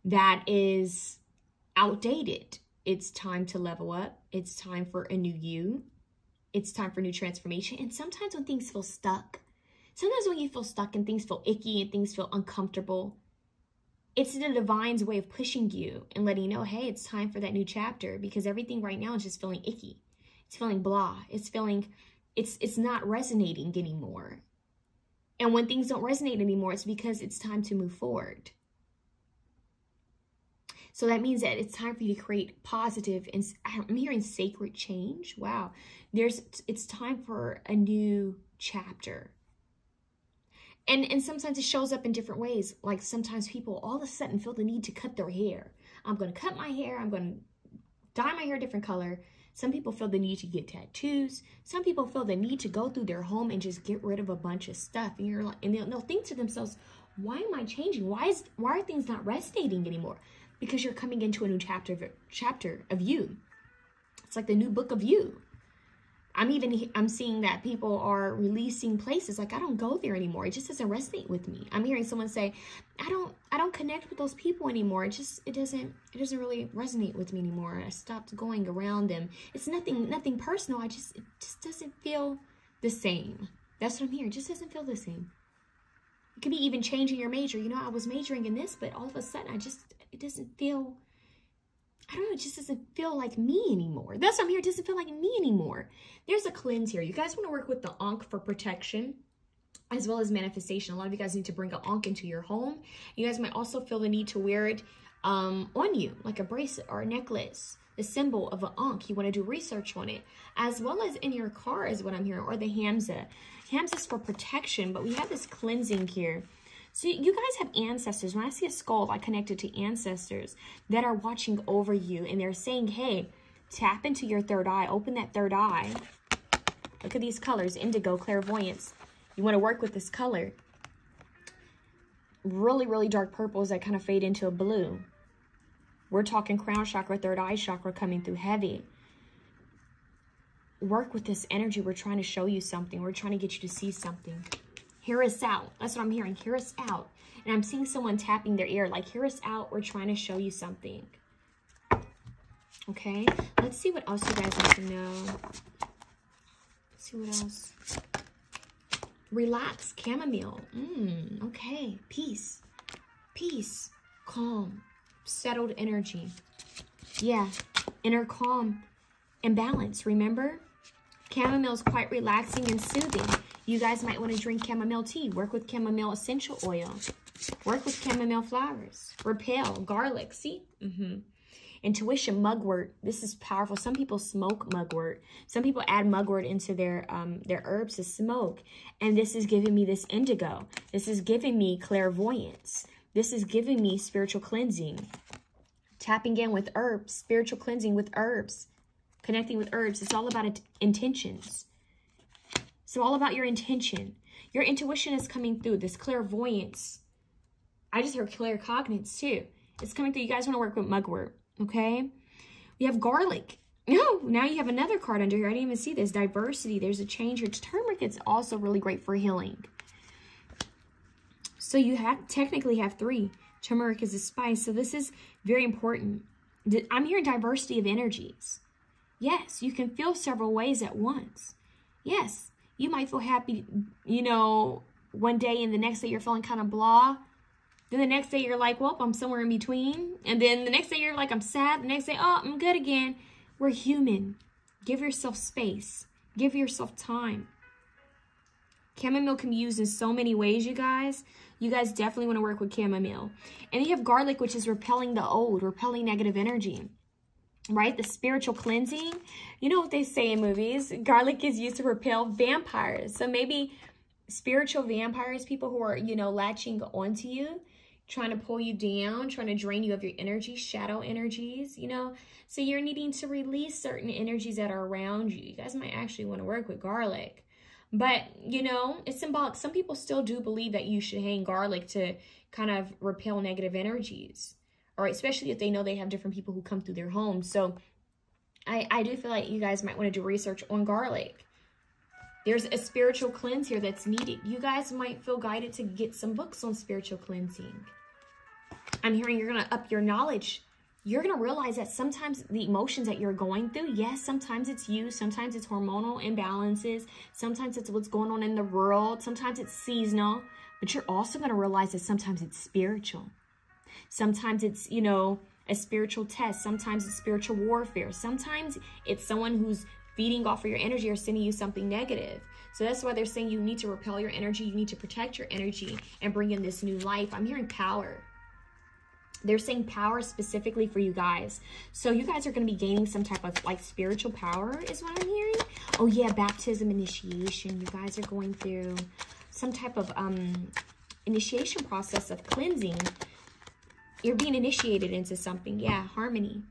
that is outdated. It's time to level up. It's time for a new you. It's time for new transformation. And sometimes when things feel stuck, sometimes when you feel stuck and things feel icky and things feel uncomfortable, it's the divine's way of pushing you and letting you know, hey, it's time for that new chapter, because everything right now is just feeling icky. It's feeling blah. It's feeling, it's not resonating anymore. And when things don't resonate anymore, it's because it's time to move forward. So that means that it's time for you to create positive, and I'm hearing sacred change. Wow. It's time for a new chapter. And sometimes it shows up in different ways. Like, sometimes people all of a sudden feel the need to cut their hair. I'm going to cut my hair. I'm going to dye my hair a different color. Some people feel the need to get tattoos. Some people feel the need to go through their home and just get rid of a bunch of stuff. And you're like, and they'll think to themselves, why am I changing? Why are things not resonating anymore? Because you're coming into a new chapter of you. It's like the new book of you. I'm seeing that people are releasing places. Like, I don't go there anymore. It just doesn't resonate with me. I'm hearing someone say, I don't connect with those people anymore. It doesn't really resonate with me anymore. I stopped going around them. It's nothing personal. It just doesn't feel the same. That's what I'm hearing. It just doesn't feel the same. It could be even changing your major. You know, I was majoring in this, but all of a sudden it doesn't feel, I don't know, it just doesn't feel like me anymore. That's what I'm hearing. It doesn't feel like me anymore. There's a cleanse here. You guys want to work with the Ankh for protection as well as manifestation. A lot of you guys need to bring an Ankh into your home. You guys might also feel the need to wear it on you, like a bracelet or a necklace, the symbol of an Ankh. You want to do research on it, as well as in your car is what I'm hearing, or the Hamza. Hamza's for protection, but we have this cleansing here. So you guys have ancestors. When I see a skull, I connect it to ancestors that are watching over you. And they're saying, hey, tap into your third eye. Open that third eye. Look at these colors. Indigo, clairvoyance. You want to work with this color. Really, really dark purples that kind of fade into a blue. We're talking crown chakra, third eye chakra coming through heavy. Work with this energy. We're trying to show you something. We're trying to get you to see something. Hear us out. That's what I'm hearing. Hear us out. And I'm seeing someone tapping their ear like, hear us out. We're trying to show you something. Okay. Let's see what else you guys need to know. Let's see what else. Relax. Chamomile. Okay. Peace. Peace. Calm. Settled energy. Yeah. Inner calm and balance. Remember? Chamomile is quite relaxing and soothing. You guys might want to drink chamomile tea. Work with chamomile essential oil. Work with chamomile flowers. Repel. Garlic. See? Intuition. Mugwort. This is powerful. Some people smoke mugwort. Some people add mugwort into their herbs to smoke. And this is giving me this indigo. This is giving me clairvoyance. This is giving me spiritual cleansing. Tapping in with herbs. Spiritual cleansing with herbs. Connecting with herbs. It's all about intentions. So all about your intention. Your intuition is coming through. This clairvoyance. I just heard claircognizance too. It's coming through. You guys want to work with mugwort. Okay. We have garlic. No, now you have another card under here. I didn't even see this. Diversity. There's a change here. Turmeric is also really great for healing. So you technically have 3. Turmeric is a spice. So this is very important. I'm hearing diversity of energies. Yes, you can feel several ways at once. Yes. You might feel happy, you know, one day, and the next day you're feeling kind of blah. Then the next day you're like, well, I'm somewhere in between. And then the next day you're like, I'm sad. The next day, oh, I'm good again. We're human. Give yourself space. Give yourself time. Chamomile can be used in so many ways, you guys. You guys definitely want to work with chamomile. And you have garlic, which is repelling the old, repelling negative energy. right? The spiritual cleansing. You know what they say in movies? Garlic is used to repel vampires. So maybe spiritual vampires, people who are, you know, latching onto you, trying to pull you down, trying to drain you of your energy, shadow energies, you know. So you're needing to release certain energies that are around you. You guys might actually want to work with garlic. But, you know, it's symbolic. Some people still do believe that you should hang garlic to kind of repel negative energies. Or especially if they know they have different people who come through their homes. So I do feel like you guys might want to do research on garlic. There's a spiritual cleanse here that's needed. You guys might feel guided to get some books on spiritual cleansing. I'm hearing you're going to up your knowledge. You're going to realize that sometimes the emotions that you're going through, yes, sometimes it's you, sometimes it's hormonal imbalances, sometimes it's what's going on in the world, sometimes it's seasonal, but you're also going to realize that sometimes it's spiritual. Sometimes it's, you know, a spiritual test. Sometimes it's spiritual warfare. Sometimes it's someone who's feeding off of your energy or sending you something negative. So that's why they're saying you need to repel your energy. You need to protect your energy and bring in this new life. I'm hearing power. They're saying power specifically for you guys. So you guys are going to be gaining some type of like spiritual power is what I'm hearing. Oh yeah, baptism, initiation. You guys are going through some type of initiation process of cleansing. You're being initiated into something. Yeah, harmony.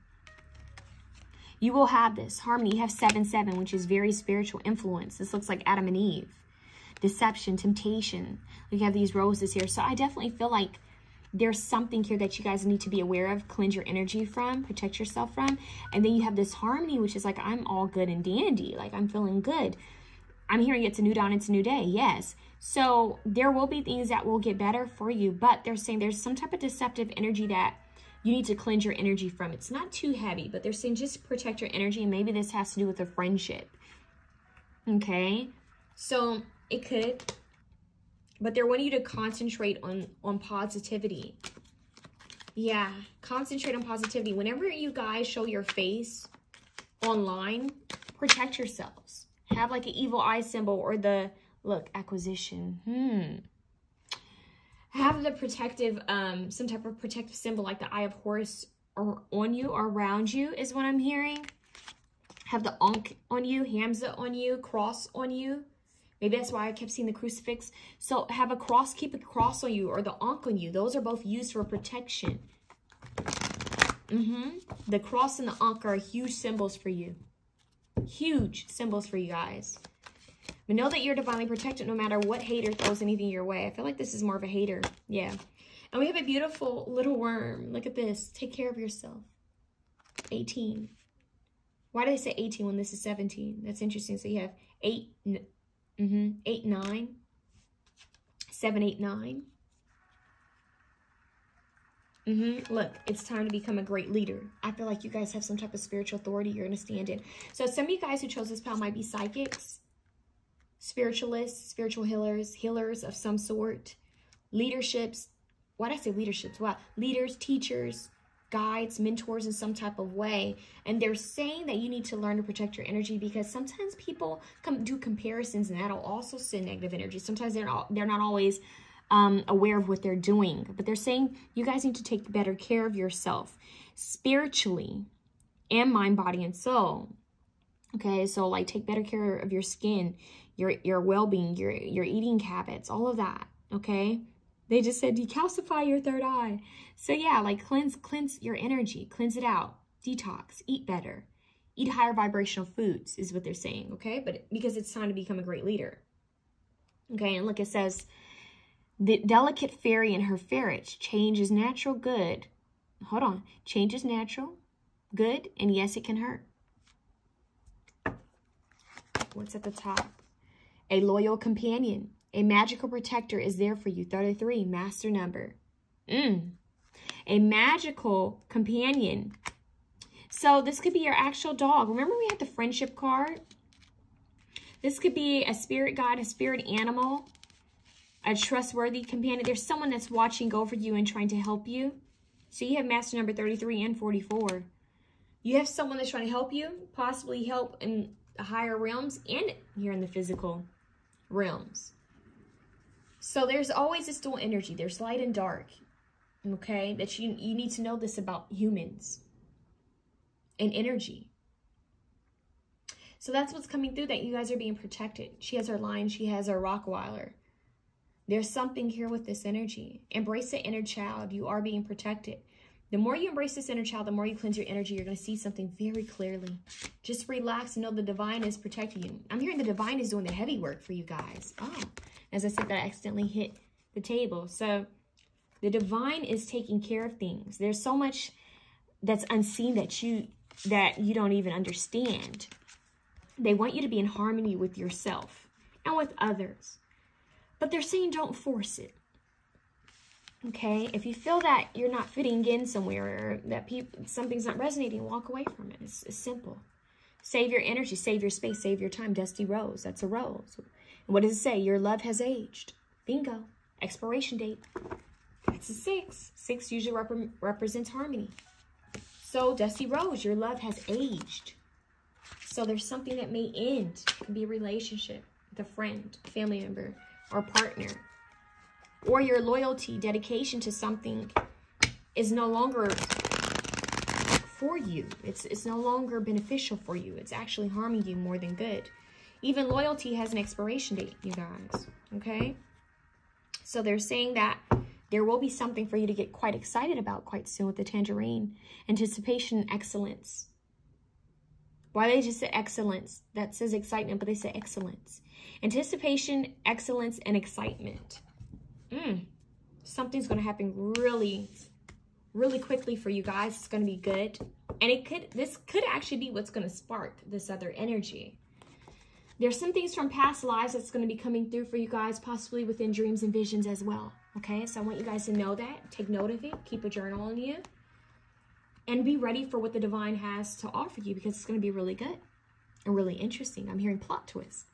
You will have this harmony. You have 7-7, which is very spiritual influence. This looks like Adam and Eve. Deception, temptation. You have these roses here. So I definitely feel like there's something here that you guys need to be aware of, cleanse your energy from, protect yourself from. And then you have this harmony, which is like, I'm all good and dandy. Like, I'm feeling good. I'm hearing it's a new dawn, it's a new day. Yes. So there will be things that will get better for you, but they're saying there's some type of deceptive energy that you need to cleanse your energy from. It's not too heavy, but they're saying just protect your energy, and maybe this has to do with a friendship. Okay? So it could, but they're wanting you to concentrate on positivity. Yeah, concentrate on positivity. Whenever you guys show your face online, protect yourselves. Have like an evil eye symbol or the, look, acquisition. Have the protective, some type of protective symbol like the Eye of Horus or on you or around you is what I'm hearing. Have the Ankh on you, Hamza on you, cross on you. Maybe that's why I kept seeing the crucifix. So have a cross, keep a cross on you or the Ankh on you. Those are both used for protection. The cross and the Ankh are huge symbols for you. Huge symbols for you guys. But know that you're divinely protected no matter what hater throws anything your way. I feel like this is more of a hater. Yeah. And we have a beautiful little worm. Look at this. Take care of yourself. 18. Why did I say 18 when this is 17? That's interesting. So you have 8, 9, 7, 8, 9. Look, it's time to become a great leader. I feel like you guys have some type of spiritual authority you're going to stand in. So some of you guys who chose this pile might be psychics, spiritualists, spiritual healers of some sort, leaderships. Why did I say leaderships? Wow. Leaders, teachers, guides, mentors in some type of way. And they're saying that you need to learn to protect your energy because sometimes people do comparisons and that'll also send negative energy. Sometimes they're not always aware of what they're doing. But they're saying you guys need to take better care of yourself spiritually and mind, body, and soul. Okay, so like take better care of your skin, your well-being, your eating habits, all of that. Okay, they just said decalcify your third eye. So yeah, like cleanse your energy, cleanse it out, detox, eat better, eat higher vibrational foods is what they're saying. Okay, but because it's time to become a great leader. Okay, and look, it says the delicate fairy and her ferret, change is natural, good. Hold on, change is natural, good, and yes, it can hurt. What's at the top? A loyal companion. A magical protector is there for you. 33, master number. A magical companion. So this could be your actual dog. Remember we had the friendship card? This could be a spirit guide, a spirit animal, a trustworthy companion. There's someone that's watching over you and trying to help you. So you have master number 33 and 44. You have someone that's trying to help you, possibly help in the higher realms and here in the physical realms. So there's always this dual energy. There's light and dark, okay? That you need to know this about humans. and energy. So that's what's coming through, that you guys are being protected. She has her line. She has her Rockweiler. There's something here with this energy. Embrace the inner child. You are being protected. The more you embrace this inner child, the more you cleanse your energy, you're going to see something very clearly. Just relax and know the divine is protecting you. I'm hearing the divine is doing the heavy work for you guys. Oh, as I said, that I accidentally hit the table. So the divine is taking care of things. There's so much that's unseen that you don't even understand. They want you to be in harmony with yourself and with others. But they're saying don't force it. Okay? If you feel that you're not fitting in somewhere, or that something's not resonating, walk away from it. It's simple. Save your energy, save your space, save your time. Dusty rose. That's a rose. And what does it say? Your love has aged. Bingo. Expiration date. That's a 6. 6 usually represents harmony. So, dusty rose, your love has aged. So there's something that may end. It can be a relationship with a friend, family member, or partner. Or your loyalty, dedication to something is no longer for you. It's no longer beneficial for you. It's actually harming you more than good. Even loyalty has an expiration date, you guys. Okay? So they're saying that there will be something for you to get quite excited about quite soon with the tangerine. Anticipation, excellence. Why they just say excellence? That says excitement, but they say excellence. Anticipation, excellence, and excitement. Something's going to happen really, really quickly for you guys. It's going to be good. And this could actually be what's going to spark this other energy. There's some things from past lives that's going to be coming through for you guys, possibly within dreams and visions as well. Okay, so I want you guys to know that. Take note of it. Keep a journal on you. And be ready for what the divine has to offer you, because it's going to be really good and really interesting. I'm hearing plot twists.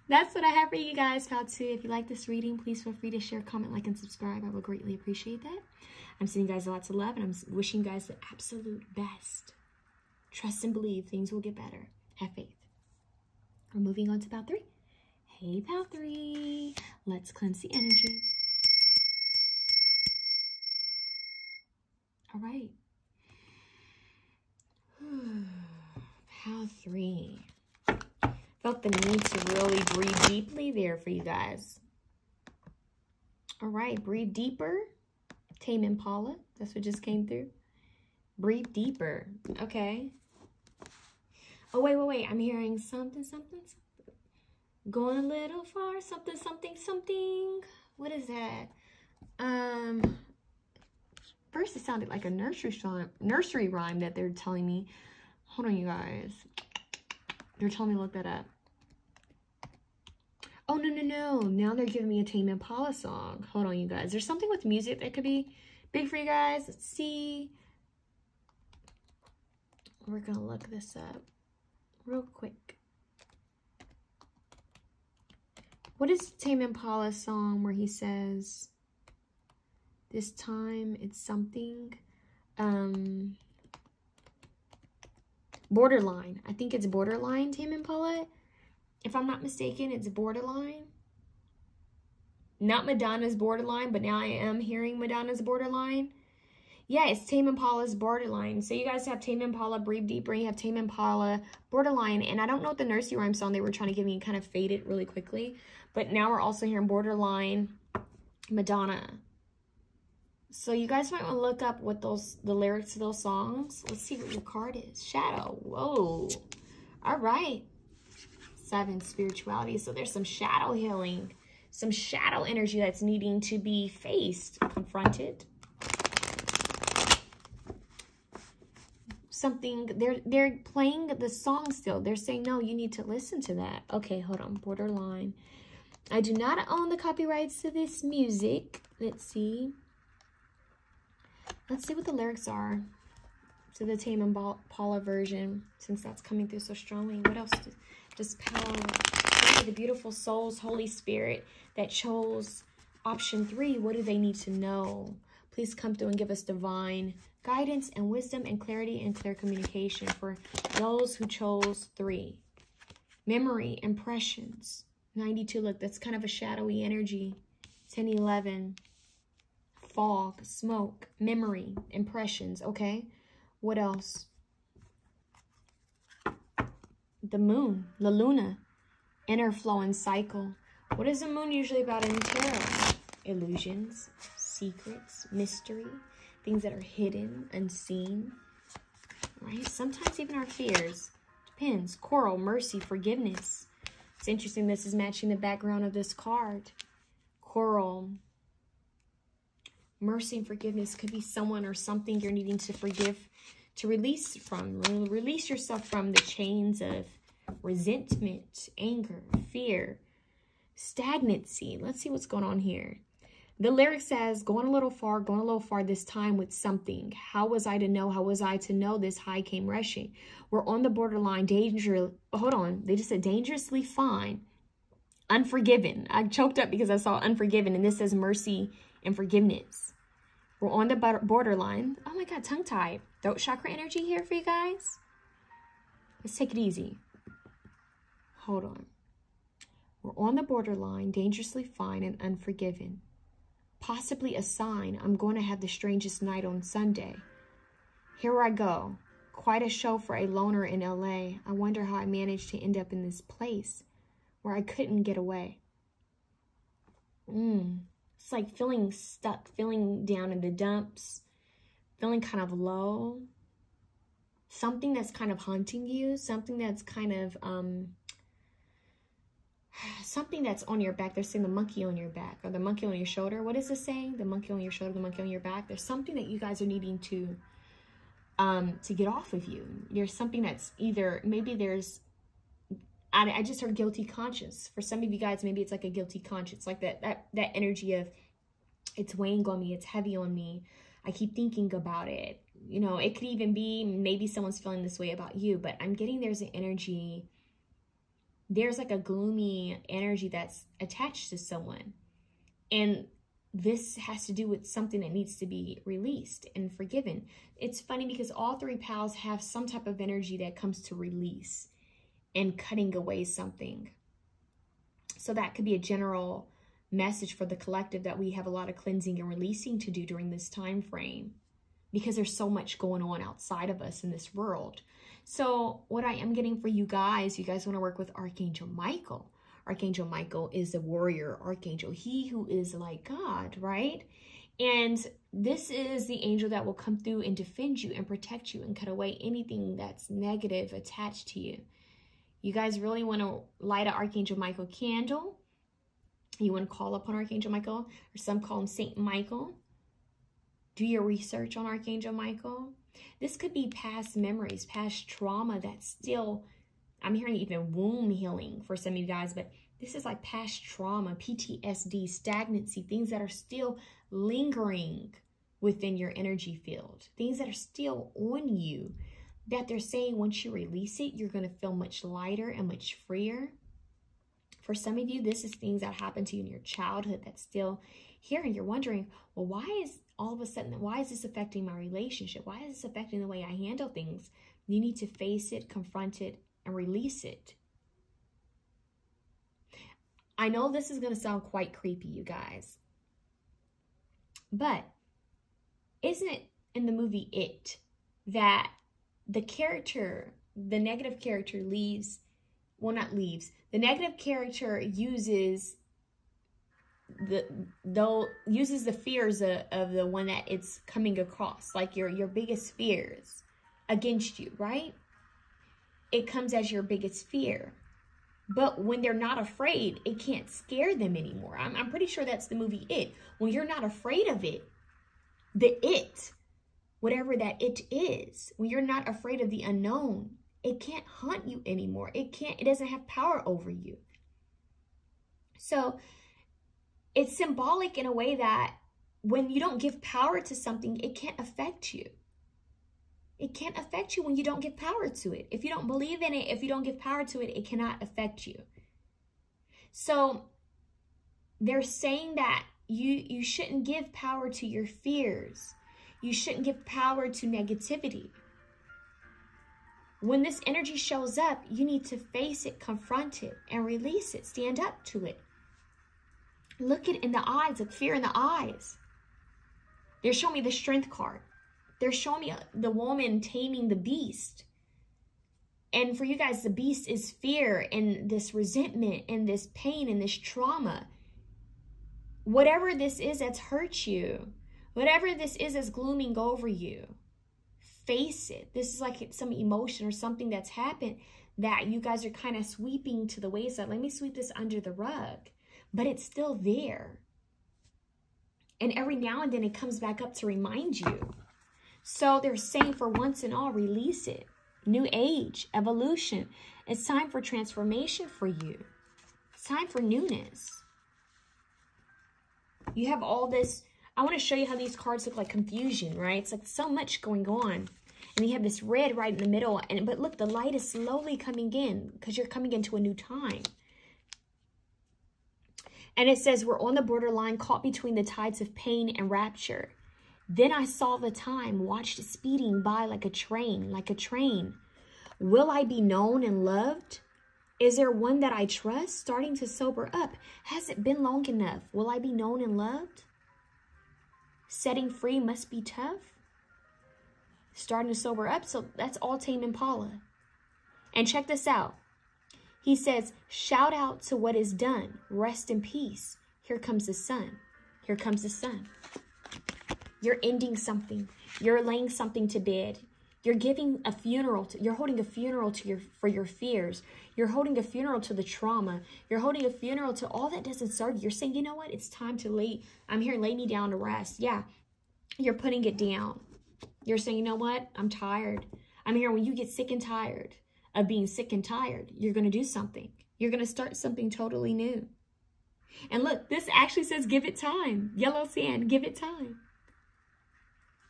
That's what I have for you guys, pal 2. If you like this reading, please feel free to share, comment, like, and subscribe. I would greatly appreciate that. I'm sending you guys lots of love, and I'm wishing you guys the absolute best. Trust and believe things will get better. Have faith. We're moving on to pal 3. Hey, pal 3. Let's cleanse the energy. All right. Pal 3. Felt the need to really breathe deeply there for you guys. All right, breathe deeper. Tame Impala, that's what just came through. Breathe deeper. Okay. Oh, wait. I'm hearing something. Going a little far. Something. What is that? First it sounded like a nursery rhyme that they're telling me. Hold on, you guys. They're telling me to look that up. Oh, no. Now they're giving me a Tame Impala song. Hold on, you guys. There's something with music that could be big for you guys. Let's see. We're going to look this up real quick. What is Tame Impala's song where he says, this time it's something, Borderline. I think it's Borderline, Tame Impala. If I'm not mistaken, it's Borderline. Not Madonna's Borderline, but now I am hearing Madonna's Borderline. Yeah, it's Tame Impala's Borderline. So you guys have Tame Impala, Breathe Deeper, and you have Tame Impala, Borderline. And I don't know what the nursery rhyme song they were trying to give me kind of faded really quickly. But now we're also hearing Borderline, Madonna. So you guys might want to look up what the lyrics to those songs. Let's see what your card is. Shadow. Whoa. All right. 7, spirituality. So there's some shadow healing, some shadow energy that's needing to be faced, confronted. Something, they're playing the song still. They're saying, no, you need to listen to that. Okay, hold on. Borderline. I do not own the copyrights to this music. Let's see. Let's see what the lyrics are to the Tame Impala version, since that's coming through so strongly. What else does power? The beautiful souls, Holy Spirit, that chose option 3. What do they need to know? Please come through and give us divine guidance and wisdom and clarity and clear communication for those who chose 3. Memory, impressions. 92, look, that's kind of a shadowy energy. 10, 11. Fog, smoke, memory, impressions, okay? What else? the moon, La Luna, inner flow and cycle. What is the moon usually about in tarot? Illusions, secrets, mystery, things that are hidden, unseen, right? Sometimes even our fears. Depends. Coral, mercy, forgiveness. It's interesting. This is matching the background of this card. Coral, mercy and forgiveness could be someone or something you're needing to forgive, to release from. Release yourself from the chains of resentment, anger, fear, stagnancy. Let's see what's going on here. The lyric says, going a little far this time with something. How was I to know? How was I to know this high came rushing? We're on the borderline, hold on. They just said dangerously fine. Unforgiven. I choked up because I saw unforgiven, and this says mercy and forgiveness. We're on the borderline. Oh my God, tongue-tied. Throat chakra energy here for you guys. Let's take it easy. Hold on. We're on the borderline, dangerously fine and unforgiven. Possibly a sign I'm going to have the strangest night on Sunday. Here I go. Quite a show for a loner in LA. I wonder how I managed to end up in this place where I couldn't get away. It's like feeling stuck, feeling down in the dumps, feeling kind of low. Something that's kind of haunting you, something that's kind of, something that's on your back. They're saying the monkey on your back or the monkey on your shoulder. What is this saying? The monkey on your shoulder, the monkey on your back. There's something that you guys are needing to get off of you. There's something that's either, maybe there's, I just heard guilty conscience. For some of you guys, maybe it's like a guilty conscience, like that energy of it's weighing on me, it's heavy on me. I keep thinking about it. You know, it could even be maybe someone's feeling this way about you, but I'm getting there's an energy. There's like a gloomy energy that's attached to someone. And this has to do with something that needs to be released and forgiven. It's funny because all three pals have some type of energy that comes to release and cutting away something. So that could be a general message for the collective that we have a lot of cleansing and releasing to do during this time frame because there's so much going on outside of us in this world. So what I am getting for you guys want to work with Archangel Michael. Archangel Michael is a warrior archangel, he who is like God, right? And this is the angel that will come through and defend you and protect you and cut away anything that's negative attached to you. You guys really want to light an Archangel Michael candle. You want to call upon Archangel Michael, or some call him Saint Michael. Do your research on Archangel Michael. This could be past memories, past trauma that's still, I'm hearing even womb healing for some of you guys, but this is like past trauma, PTSD, stagnancy, things that are still lingering within your energy field, things that are still on you, that they're saying once you release it, you're going to feel much lighter and much freer. For some of you, this is things that happened to you in your childhood that's still here, and you're wondering, well, why is all of a sudden, why is this affecting my relationship? Why is this affecting the way I handle things? You need to face it, confront it, and release it. I know this is going to sound quite creepy, you guys, but isn't it in the movie It that the character, the negative character leaves, well, not leaves, the negative character uses the fears of the one that it's coming across, like your biggest fears against you, right? It comes as your biggest fear. But when they're not afraid, it can't scare them anymore. I'm pretty sure that's the movie It. When you're not afraid of it, whatever that it is, when you're not afraid of the unknown, it can't haunt you anymore. It doesn't have power over you. So it's symbolic in a way that when you don't give power to something, it can't affect you. It can't affect you when you don't give power to it. If you don't believe in it, if you don't give power to it, it cannot affect you. So they're saying that you shouldn't give power to your fears. You shouldn't give power to negativity. When this energy shows up, you need to face it, confront it, and release it. Stand up to it. Look it in the eyes, look fear in the eyes. They're showing me the Strength card. They're showing me the woman taming the beast. And for you guys, the beast is fear and this resentment and this pain and this trauma. Whatever this is that's hurt you, whatever this is that's glooming over you, face it. This is like some emotion or something that's happened that you guys are kind of sweeping to the wayside. Let me sweep this under the rug. But it's still there. And every now and then it comes back up to remind you. So they're saying for once and all, release it. New age, evolution. It's time for transformation for you. It's time for newness. You have all this. I want to show you how these cards look like confusion, right? It's like so much going on. And you have this red right in the middle. But look, the light is slowly coming in because you're coming into a new time. And it says, we're on the borderline, caught between the tides of pain and rapture. Then I saw the time, watched it speeding by like a train, like a train. Will I be known and loved? Is there one that I trust? Starting to sober up. Has it been long enough? Will I be known and loved? Setting free must be tough. Starting to sober up. So that's all Tame Impala. And check this out. He says, shout out to what is done. Rest in peace. Here comes the sun. Here comes the sun. You're ending something. You're laying something to bed. You're giving a funeral. You're holding a funeral for your fears. You're holding a funeral to the trauma. You're holding a funeral to all that doesn't serve you. You're saying, you know what? It's time to lay. I'm here. Lay me down to rest. Yeah. You're putting it down. You're saying, you know what? I'm tired. I'm here. When you get sick and tired of being sick and tired, you're going to do something. You're going to start something totally new. And look, this actually says, give it time. Yellow sand, give it time.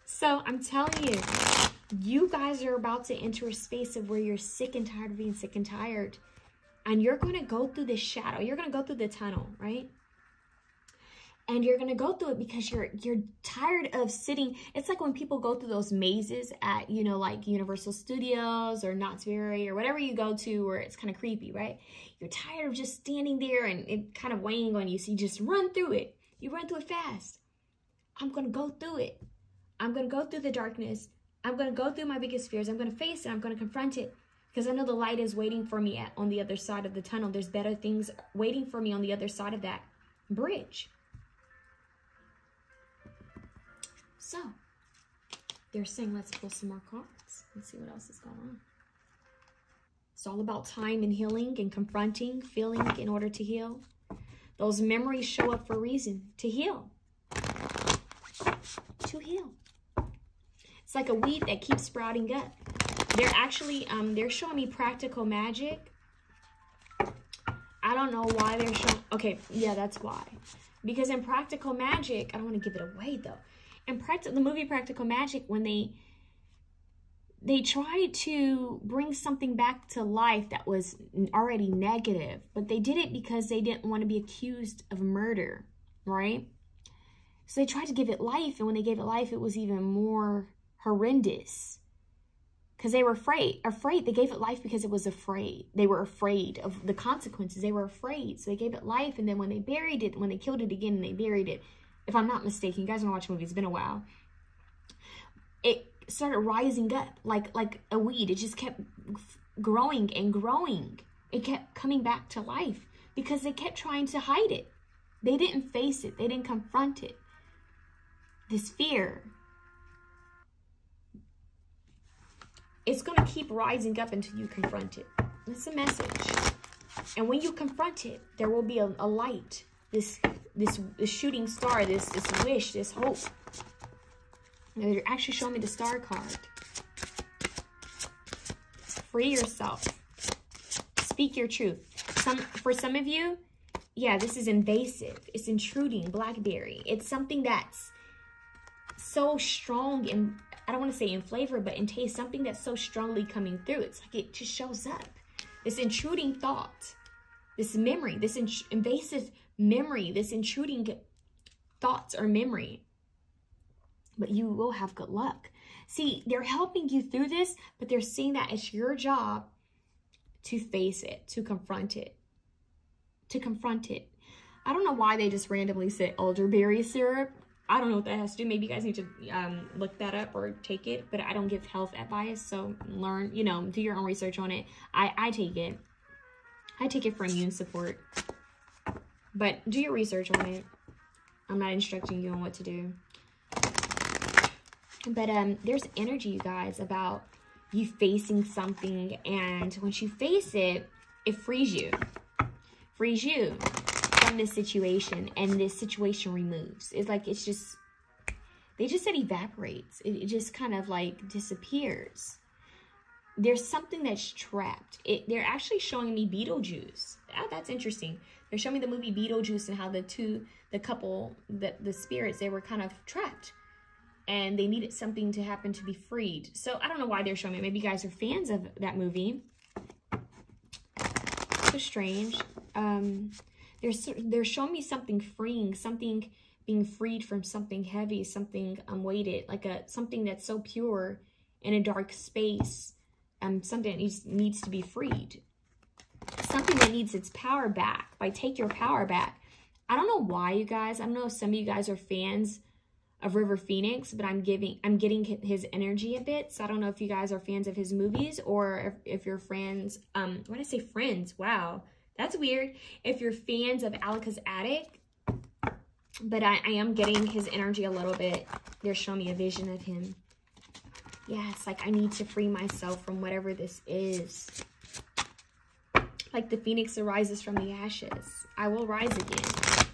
So I'm telling you, you guys are about to enter a space of where you're sick and tired of being sick and tired. And you're going to go through the shadow. You're going to go through the tunnel, right? And you're going to go through it because you're tired of sitting. It's like when people go through those mazes at, you know, like Universal Studios or Knott's Berry or whatever you go to where it's kind of creepy, right? You're tired of just standing there and it kind of weighing on you. So you just run through it. You run through it fast. I'm going to go through it. I'm going to go through the darkness. I'm going to go through my biggest fears. I'm going to face it. I'm going to confront it because I know the light is waiting for me on the other side of the tunnel. There's better things waiting for me on the other side of that bridge. So, they're saying, let's pull some more cards. Let's see what else is going on. It's all about time and healing and confronting, feeling in order to heal. Those memories show up for a reason, to heal. To heal. It's like a weed that keeps sprouting up. They're actually, they're showing me practical magic. I don't know why they're showing, okay, yeah, that's why. Because in practical magic, I don't want to give it away though. In the movie Practical Magic, when they tried to bring something back to life that was already negative, but they did it because they didn't want to be accused of murder, right? So they tried to give it life, and when they gave it life, it was even more horrendous because they were afraid. They gave it life because it was afraid. They were afraid of the consequences. They were afraid, so they gave it life, and then when they buried it, when they killed it again and they buried it, if I'm not mistaken, you guys want to watch movies, it's been a while, it started rising up like a weed. It just kept growing and growing. It kept coming back to life because they kept trying to hide it. They didn't face it. They didn't confront it. This fear, it's going to keep rising up until you confront it. That's the message. And when you confront it, there will be a light, this shooting star, this wish, this hope. They're actually showing me the star card. Free yourself. Speak your truth. For some of you, yeah, this is invasive. It's intruding, blackberry. It's something that's so strong and I don't want to say in flavor, but in taste, something that's so strongly coming through. It's like it just shows up. This intruding thought, this memory, this invasive memory, this intruding thoughts or memory. But you will have good luck. See, they're helping you through this, but they're seeing that it's your job to face it, to confront it. To confront it. I don't know why they just randomly said elderberry syrup. I don't know what that has to do. Maybe you guys need to look that up or take it, but I don't give health advice. So learn, you know, do your own research on it. I take it. I take it for immune support, but do your research on it. I'm not instructing you on what to do. But there's energy, you guys, about you facing something, and once you face it, it frees you from this situation, and this situation removes. It's like, it's just, they just said evaporates. It just kind of like disappears. There's something that's trapped. They're actually showing me Beetlejuice. That's interesting. They're showing me the movie Beetlejuice and how the couple, the spirits, they were kind of trapped. And they needed something to happen to be freed. So I don't know why they're showing me. Maybe you guys are fans of that movie. So strange. They're showing me something freeing, something being freed from something heavy, something unweighted, like something that's so pure in a dark space. Something that needs to be freed. Something that needs its power back. Like, take your power back. I don't know why, you guys. I don't know if some of you guys are fans of River Phoenix, but I'm getting his energy a bit. So I don't know if you guys are fans of his movies, or if you're friends. When I say friends, wow, that's weird. If you're fans of Alika's Attic, but I am getting his energy a little bit. They're showing me a vision of him. Yes, like, I need to free myself from whatever this is. Like the phoenix arises from the ashes. I will rise again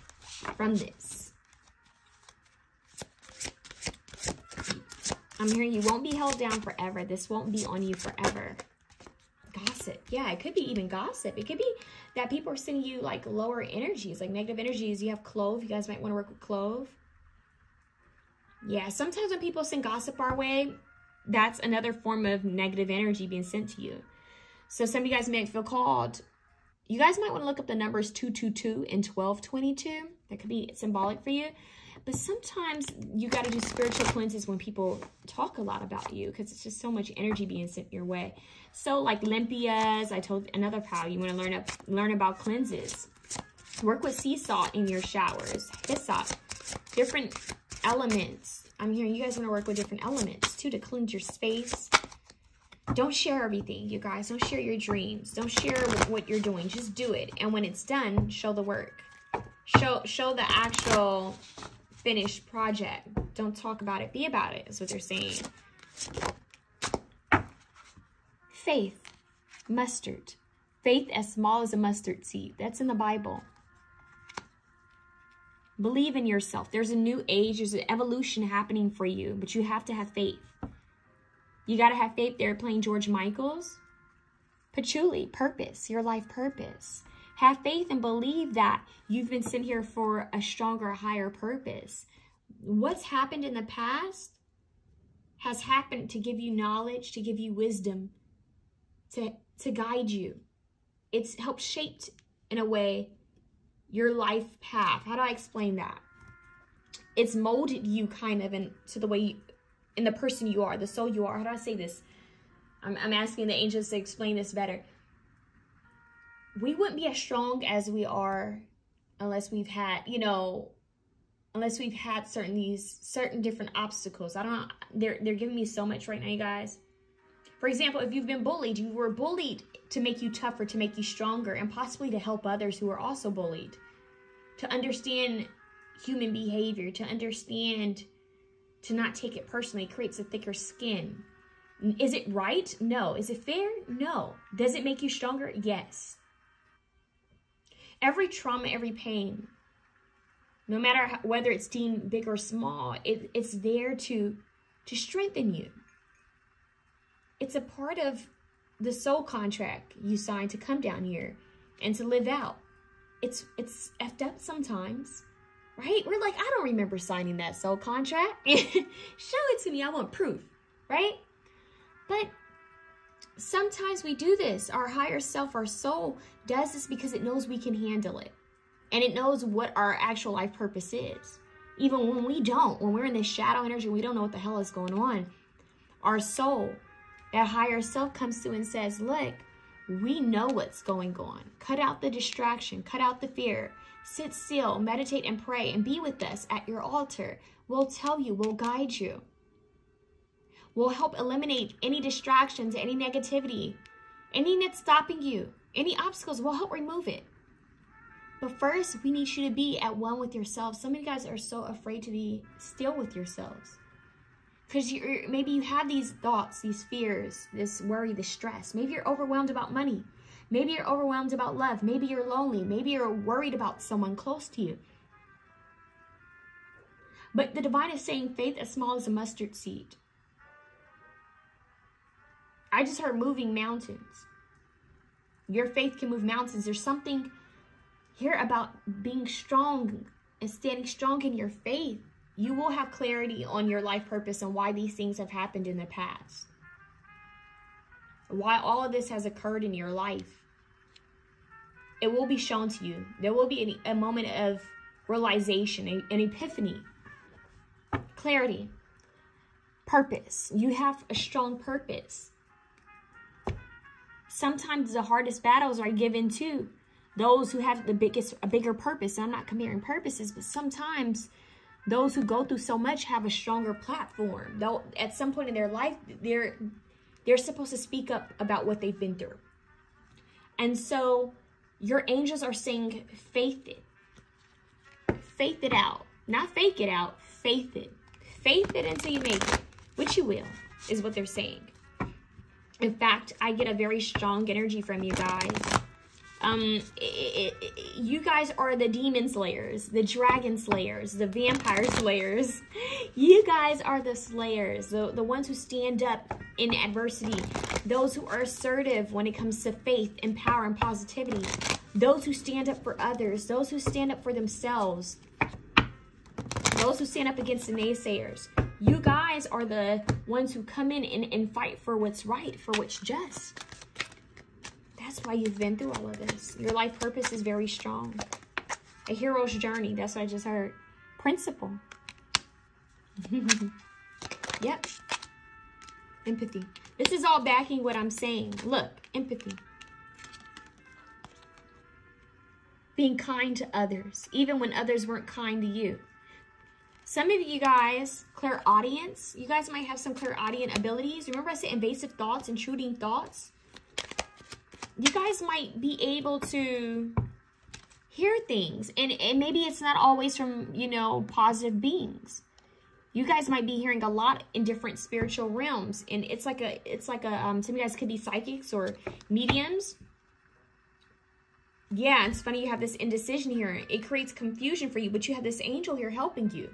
from this. I'm hearing you won't be held down forever. This won't be on you forever. Gossip. Yeah, it could be even gossip. It could be that people are sending you like lower energies, like negative energies. You have Clove. You guys might want to work with Clove. Yeah, sometimes when people send gossip our way, that's another form of negative energy being sent to you. So some of you guys may feel called. You guys might want to look up the numbers 222 and 1222. That could be symbolic for you. But sometimes you got to do spiritual cleanses when people talk a lot about you, because it's just so much energy being sent your way. So like Limpias, I told another pal, you want to learn about cleanses. Work with sea salt in your showers. Hyssop. Different elements. I'm hearing you guys want to work with different elements too to cleanse your space. Don't share everything, you guys. Don't share your dreams. Don't share what you're doing. Just do it. And when it's done, show the work. Show the actual finished project. Don't talk about it. Be about it, is what they're saying. Faith. Mustard. Faith as small as a mustard seed. That's in the Bible. Believe in yourself. There's a new age. There's an evolution happening for you. But you have to have faith. You got to have faith. They're playing George Michael's. Patchouli. Purpose. Your life purpose. Have faith and believe that you've been sent here for a stronger, higher purpose. What's happened in the past has happened to give you knowledge, to give you wisdom, to guide you. It's helped shape, in a way, your life path. How do I explain that? It's molded you kind of into the way in the person you are, the soul you are. How do I say this? I'm asking the angels to explain this better. We wouldn't be as strong as we are unless we've had, you know, unless we've had certain different obstacles. I don't know. They're giving me so much right now, you guys. For example, if you've been bullied, you were bullied to make you tougher, to make you stronger, and possibly to help others who are also bullied. To understand human behavior, to understand, to not take it personally, creates a thicker skin. Is it right? No. Is it fair? No. Does it make you stronger? Yes. Every trauma, every pain, no matter whether it's deemed big or small, it's there to strengthen you. It's a part of the soul contract you signed to come down here and to live out. It's effed up sometimes, right? We're like, I don't remember signing that soul contract. Show it to me. I want proof, right? But sometimes we do this. Our higher self, our soul, does this because it knows we can handle it. And it knows what our actual life purpose is. Even when we don't, when we're in this shadow energy, we don't know what the hell is going on. Our soul, that higher self, comes through and says, look, we know what's going on. Cut out the distraction. Cut out the fear. Sit still, meditate and pray, and be with us at your altar. We'll tell you, we'll guide you. We'll help eliminate any distractions, any negativity, anything that's stopping you, any obstacles, we'll help remove it. But first, we need you to be at one with yourself. Some of you guys are so afraid to be still with yourselves. Because maybe you have these thoughts, these fears, this worry, this stress. Maybe you're overwhelmed about money. Maybe you're overwhelmed about love. Maybe you're lonely. Maybe you're worried about someone close to you. But the divine is saying faith as small as a mustard seed. I just heard moving mountains. Your faith can move mountains. There's something here about being strong and standing strong in your faith. You will have clarity on your life purpose and why these things have happened in the past. Why all of this has occurred in your life. It will be shown to you. There will be a moment of realization, an epiphany, clarity, purpose. You have a strong purpose. Sometimes the hardest battles are given to those who have a bigger purpose. I'm not comparing purposes, but sometimes those who go through so much have a stronger platform. Though at some point in their life, they're supposed to speak up about what they've been through. And so your angels are saying, faith it. Faith it out. Not fake it out, faith it. Faith it until you make it, which you will, is what they're saying. In fact, I get a very strong energy from you guys. You guys are the demon slayers, the dragon slayers, the vampire slayers. You guys are the slayers, the ones who stand up in adversity, those who are assertive when it comes to faith and power and positivity, those who stand up for others, those who stand up for themselves, those who stand up against the naysayers. You guys are the ones who come in and fight for what's right, for what's just. That's why you've been through all of this. Your life purpose is very strong. A hero's journey. That's what I just heard. Principle. Yep. Empathy. This is all backing what I'm saying. Look, empathy. Being kind to others, even when others weren't kind to you. Some of you guys, clairaudience, you guys might have some clairaudient abilities. Remember I said invasive thoughts, intruding thoughts? You guys might be able to hear things. And maybe it's not always from, you know, positive beings. You guys might be hearing a lot in different spiritual realms. And it's like some of you guys could be psychics or mediums. Yeah, it's funny you have this indecision here. It creates confusion for you, but you have this angel here helping you.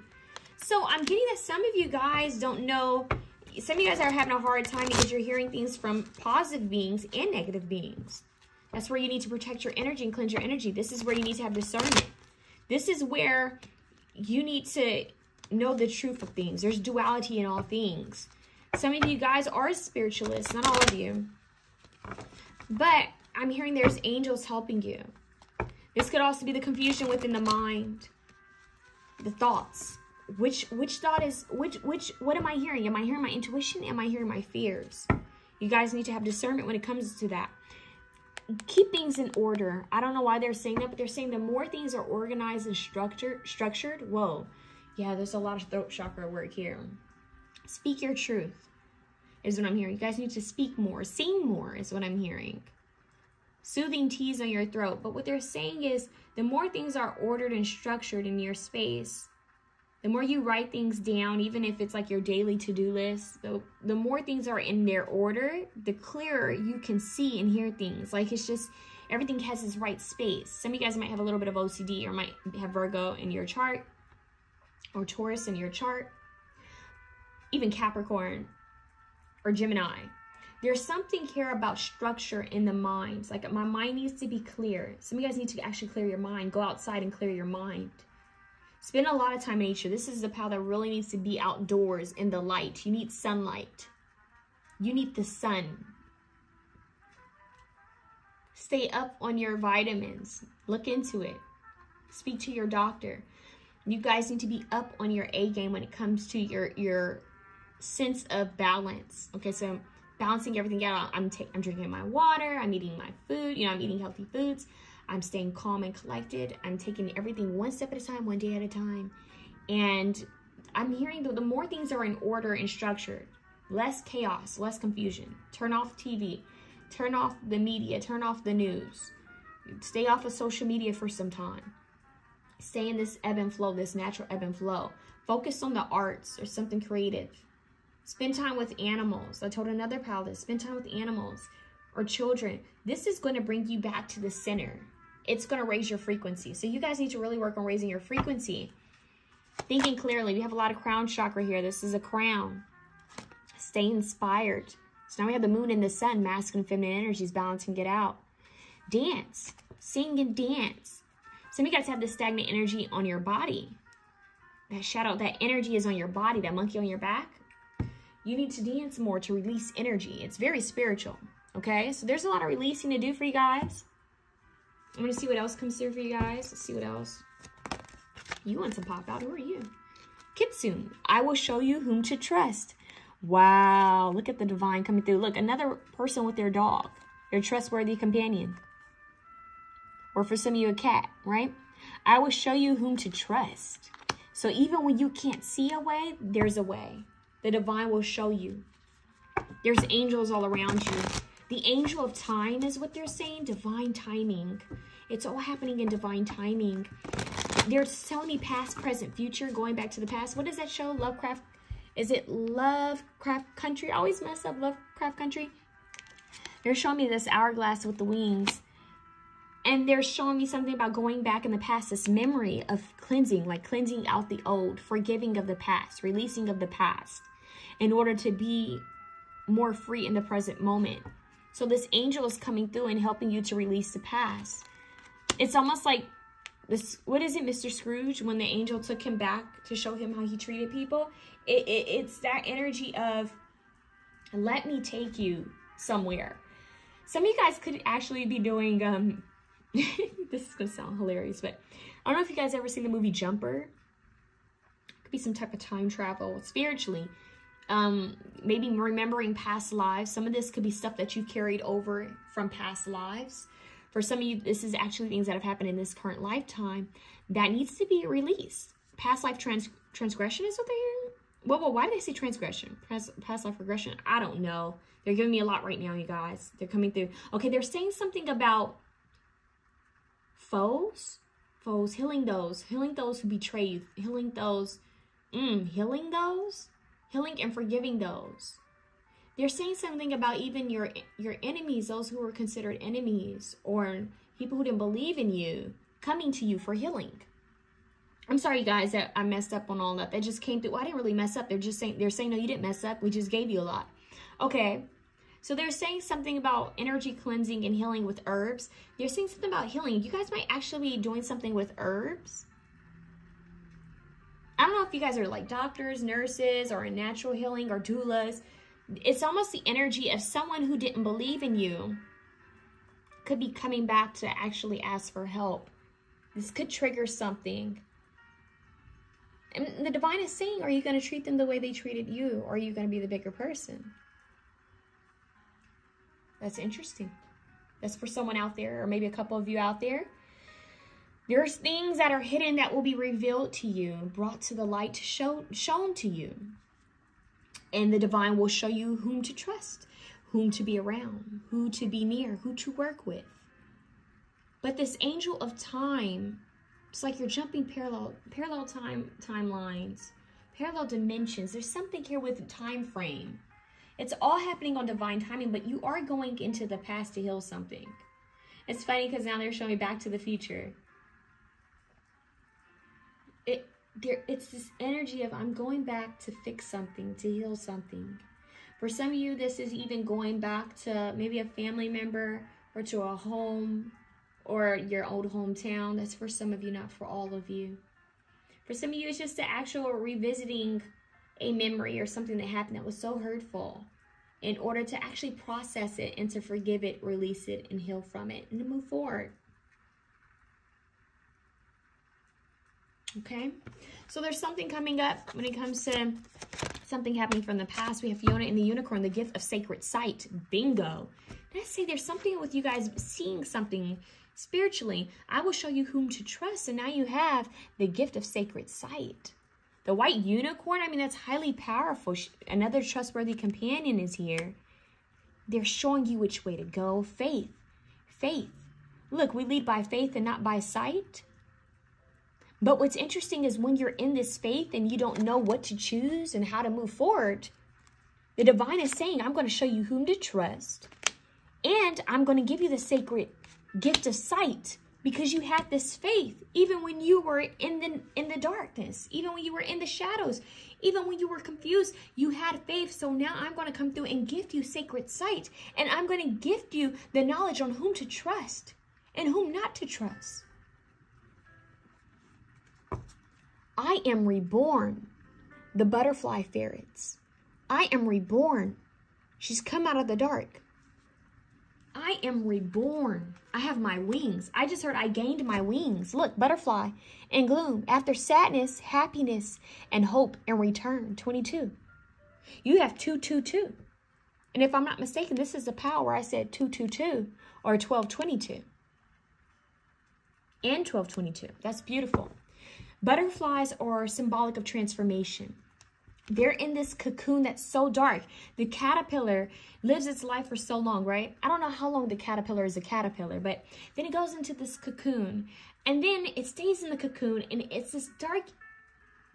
So I'm getting that some of you guys don't know. Some of you guys are having a hard time because you're hearing things from positive beings and negative beings. That's where you need to protect your energy and cleanse your energy. This is where you need to have discernment. This is where you need to know the truth of things. There's duality in all things. Some of you guys are spiritualists, not all of you. But I'm hearing there's angels helping you. This could also be the confusion within the mind. The thoughts. Which thought is, what am I hearing? Am I hearing my intuition? Am I hearing my fears? You guys need to have discernment when it comes to that. Keep things in order. I don't know why they're saying that, but they're saying the more things are organized and structured, whoa. Yeah, there's a lot of throat chakra work here. Speak your truth is what I'm hearing. You guys need to speak more. Sing more is what I'm hearing. Soothing teas on your throat. But what they're saying is the more things are ordered and structured in your space, the more you write things down, even if it's like your daily to-do list, the more things are in their order, the clearer you can see and hear things. Like it's just, everything has its right space. Some of you guys might have a little bit of OCD or might have Virgo in your chart or Taurus in your chart, even Capricorn or Gemini. There's something here about structure in the mind. Like my mind needs to be clear. Some of you guys need to actually clear your mind. Go outside and clear your mind. Spend a lot of time in nature. This is the power that really needs to be outdoors in the light. You need sunlight. You need the sun. Stay up on your vitamins. Look into it. Speak to your doctor. You guys need to be up on your A game when it comes to your sense of balance. Okay, so balancing everything out. I'm drinking my water. I'm eating my food. You know, I'm eating healthy foods. I'm staying calm and collected. I'm taking everything one step at a time, one day at a time. And I'm hearing the more things are in order and structured, less chaos, less confusion. Turn off TV, turn off the media, turn off the news. Stay off of social media for some time. Stay in this ebb and flow, this natural ebb and flow. Focus on the arts or something creative. Spend time with animals. I told another pal this. Spend time with animals or children. This is going to bring you back to the center. It's going to raise your frequency. So you guys need to really work on raising your frequency. Thinking clearly. We have a lot of crown chakra here. This is a crown. Stay inspired. So now we have the moon and the sun, masculine and feminine energies, balancing it out. Dance. Sing and dance. Some of you guys have this stagnant energy on your body. That shadow, that energy is on your body, that monkey on your back. You need to dance more to release energy. It's very spiritual, okay? So there's a lot of releasing to do for you guys. I'm going to see what else comes through for you guys. Let's see what else. You want some pop out. Who are you? Kitsune. I will show you whom to trust. Wow. Look at the divine coming through. Look, another person with their dog. Their trustworthy companion. Or for some of you, a cat, right? I will show you whom to trust. So even when you can't see a way, there's a way. The divine will show you. There's angels all around you. The angel of time is what they're saying. Divine timing. It's all happening in divine timing. They're telling me past, present, future, going back to the past. What does that show? Lovecraft. Is it Lovecraft Country? I always mess up Lovecraft Country. They're showing me this hourglass with the wings. And they're showing me something about going back in the past, this memory of cleansing, like cleansing out the old, forgiving of the past, releasing of the past, in order to be more free in the present moment. So this angel is coming through and helping you to release the past. It's almost like this, what is it, Mr. Scrooge, when the angel took him back to show him how he treated people? It's that energy of, let me take you somewhere. Some of you guys could actually be doing, this is going to sound hilarious, but I don't know if you guys ever seen the movie Jumper. It could be some type of time travel spiritually. Maybe remembering past lives. Some of this could be stuff that you carried over from past lives. For some of you, this is actually things that have happened in this current lifetime that needs to be released. Past life transgression is what they're hearing? Well, why do they say transgression? Past life regression? I don't know. They're giving me a lot right now, you guys. They're coming through. Okay, they're saying something about foes, healing those who betray you, healing and forgiving those. They're saying something about even your enemies, those who were considered enemies, or people who didn't believe in you, coming to you for healing. I'm sorry, you guys, that I messed up on all that. That just came through. Well, I didn't really mess up. They're saying, no, you didn't mess up. We just gave you a lot. Okay. So they're saying something about energy cleansing and healing with herbs. They're saying something about healing. You guys might actually be doing something with herbs. I don't know if you guys are like doctors, nurses, or in natural healing, or doulas. It's almost the energy of someone who didn't believe in you could be coming back to actually ask for help. This could trigger something. And the divine is saying, are you going to treat them the way they treated you? Or are you going to be the bigger person? That's interesting. That's for someone out there, or maybe a couple of you out there. There's things that are hidden that will be revealed to you, brought to the light, shown to you. And the divine will show you whom to trust, whom to be around, who to be near, who to work with. But this angel of time, it's like you're jumping parallel timelines, parallel dimensions. There's something here with time frame. It's all happening on divine timing, but you are going into the past to heal something. It's funny because now they're showing me Back to the Future. It's this energy of I'm going back to fix something, to heal something. For some of you, this is even going back to maybe a family member or to a home or your old hometown. That's for some of you, not for all of you. For some of you, it's just the actual revisiting a memory or something that happened that was so hurtful in order to actually process it and to forgive it, release it, and heal from it, and to move forward. Okay? So there's something coming up when it comes to something happening from the past. We have Fiona and the Unicorn, the gift of sacred sight. Bingo. Let's see, there's something with you guys seeing something. Spiritually, I will show you whom to trust. And now you have the gift of sacred sight. The white unicorn, I mean, that's highly powerful. Another trustworthy companion is here. They're showing you which way to go. Faith. Faith. Look, we lead by faith and not by sight. But what's interesting is when you're in this faith and you don't know what to choose and how to move forward, the divine is saying, I'm going to show you whom to trust. And I'm going to give you the sacred gift of sight. Because you had this faith, even when you were in the darkness, even when you were in the shadows, even when you were confused, you had faith. So now I'm going to come through and gift you sacred sight. And I'm going to gift you the knowledge on whom to trust and whom not to trust. I am reborn. The butterfly ferrets. I am reborn. She's come out of the dark. I am reborn. I have my wings. I just heard I gained my wings. Look, butterfly and gloom. After sadness, happiness, and hope and return. 22. You have 222. And if I'm not mistaken, this is the power where I said 222 or 1222. And 1222. That's beautiful. Butterflies are symbolic of transformation. They're in this cocoon that's so dark. The caterpillar lives its life for so long, right? I don't know how long the caterpillar is a caterpillar, but then it goes into this cocoon. And then it stays in the cocoon, and it's this dark,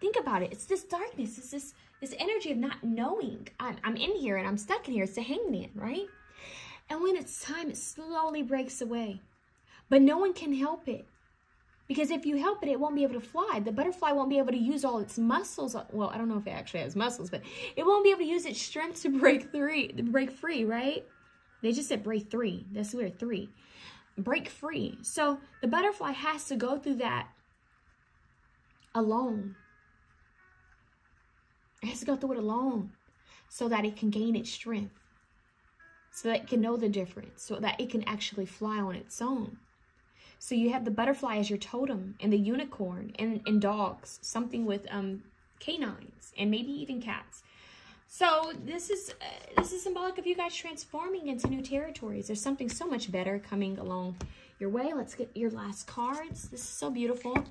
think about it. It's this darkness. It's this energy of not knowing. I'm in here, and I'm stuck in here. It's the hangman, right? And when it's time, it slowly breaks away. But no one can help it. Because if you help it, it won't be able to fly. The butterfly won't be able to use all its muscles. Well, I don't know if it actually has muscles, but it won't be able to use its strength to break free, right? They just said break free. That's weird, 3. Break free. So the butterfly has to go through that alone. It has to go through it alone so that it can gain its strength. So that it can know the difference. So that it can actually fly on its own. So you have the butterfly as your totem, and the unicorn, and dogs, something with canines, and maybe even cats. So this is symbolic of you guys transforming into new territories. There's something so much better coming along your way. Let's get your last cards. This is so beautiful.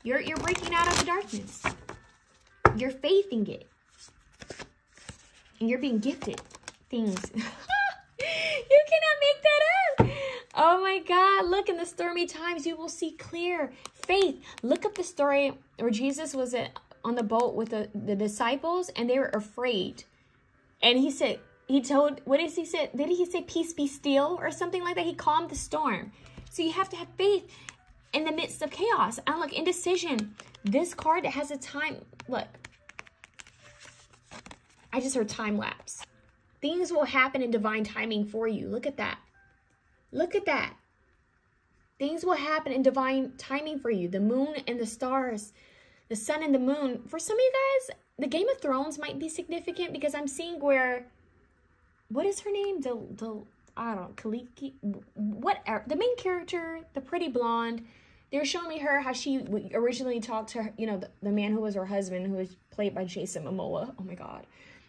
You're breaking out of the darkness. You're faithing it, and you're being gifted things. You cannot make that up. Oh my God, look, in the stormy times, you will see clear. Faith. Look up the story where Jesus was on the boat with the disciples, and they were afraid. And he said, what did he say? Did he say, peace be still, or something like that? He calmed the storm. So you have to have faith in the midst of chaos. And look, indecision. This card that has a time, look. I just heard time lapse. Things will happen in divine timing for you. Look at that. Look at that. Things will happen in divine timing for you. The moon and the stars, the sun and the moon. For some of you guys, the Game of Thrones might be significant because I'm seeing where, what is her name? I don't know, Kaliki, whatever. The main character, the pretty blonde, they were showing me how she originally talked to her, you know, the man who was her husband, who was played by Jason Momoa. Oh my God.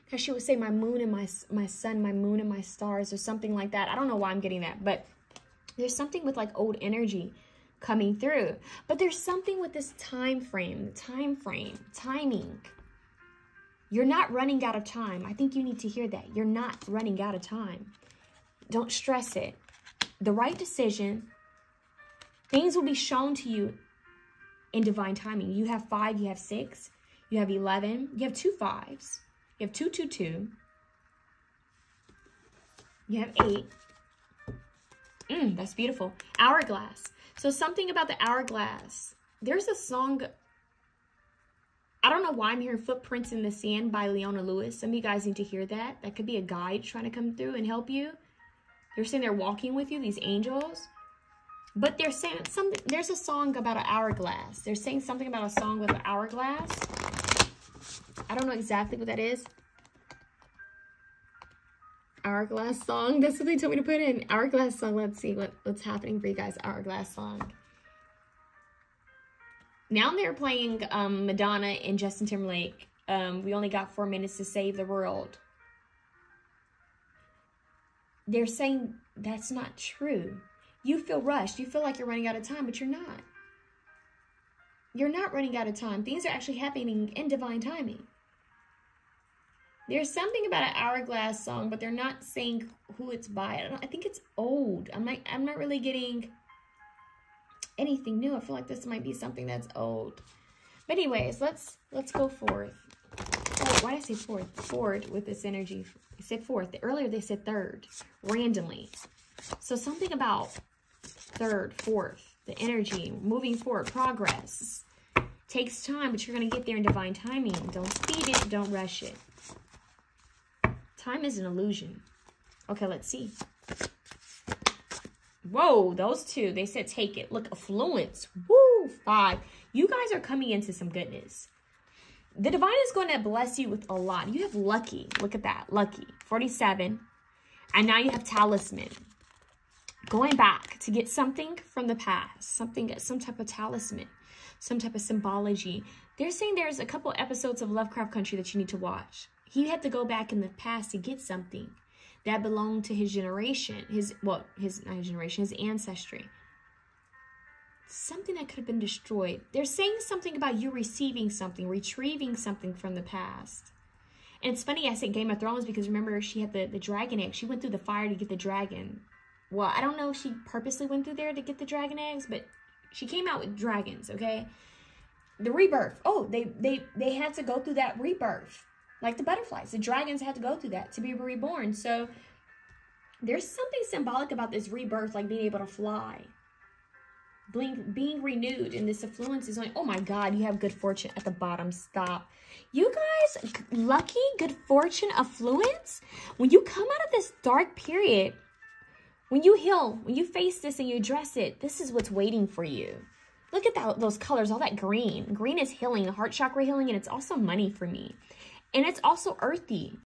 How she would say, my moon and my sun, my moon and my stars, or something like that. I don't know why I'm getting that, but there's something with like old energy coming through. But there's something with this timing. You're not running out of time. I think you need to hear that. You're not running out of time. Don't stress it. The right decision, things will be shown to you in divine timing. You have 5, you have 6, you have 11, you have 2 5s. You have 222. You have 8. That's beautiful. Hourglass. So something about the hourglass. There's a song. I don't know why I'm hearing Footprints in the Sand by Leona Lewis. Some of you guys need to hear that. That could be a guide trying to come through and help you. They're saying they're walking with you, these angels. But they're saying something. There's a song about an hourglass. They're saying something about a song with an hourglass. I don't know exactly what that is. Hourglass song. That's what they told me to put in. Hourglass song. Let's see what's happening for you guys. Hourglass song. Now they're playing Madonna and Justin Timberlake. We only got 4 minutes to save the world. They're saying that's not true. You feel rushed. You feel like you're running out of time, but you're not. You're not running out of time. Things are actually happening in divine timing. There's something about an Hourglass song, but they're not saying who it's by. I think it's old. I'm not really getting anything new. I feel like this might be something that's old. But anyways, let's go forth. Oh, why did I say forth? Forward with this energy. I said fourth. Earlier they said third, randomly. So something about third, fourth, the energy, moving forward, progress. Takes time, but you're going to get there in divine timing. Don't speed it. Don't rush it. Time is an illusion. Okay, let's see. Whoa, those two. They said take it. Look, affluence. Woo, 5. You guys are coming into some goodness. The divine is going to bless you with a lot. You have lucky. Look at that. Lucky. 47. And now you have talisman. Going back to get something from the past. Some type of talisman. Some type of symbology. They're saying there's a couple episodes of Lovecraft Country that you need to watch. He had to go back in the past to get something that belonged to his generation. Not his generation, his ancestry. Something that could have been destroyed. They're saying something about you receiving something, retrieving something from the past. And it's funny I said Game of Thrones because remember she had the dragon egg. She went through the fire to get the dragon. Well, I don't know if she purposely went through there to get the dragon eggs, but she came out with dragons, okay? The rebirth. Oh, they had to go through that rebirth. Like the butterflies. The dragons had to go through that to be reborn. So there's something symbolic about this rebirth, like being able to fly. Being renewed. And this affluence is like, oh my God, you have good fortune at the bottom. Stop. You guys, lucky, good fortune, affluence. When you come out of this dark period, when you heal, when you face this and you address it, this is what's waiting for you. Look at those colors, all that green. Green is healing, heart chakra healing, and it's also money for me. And it's also earthy.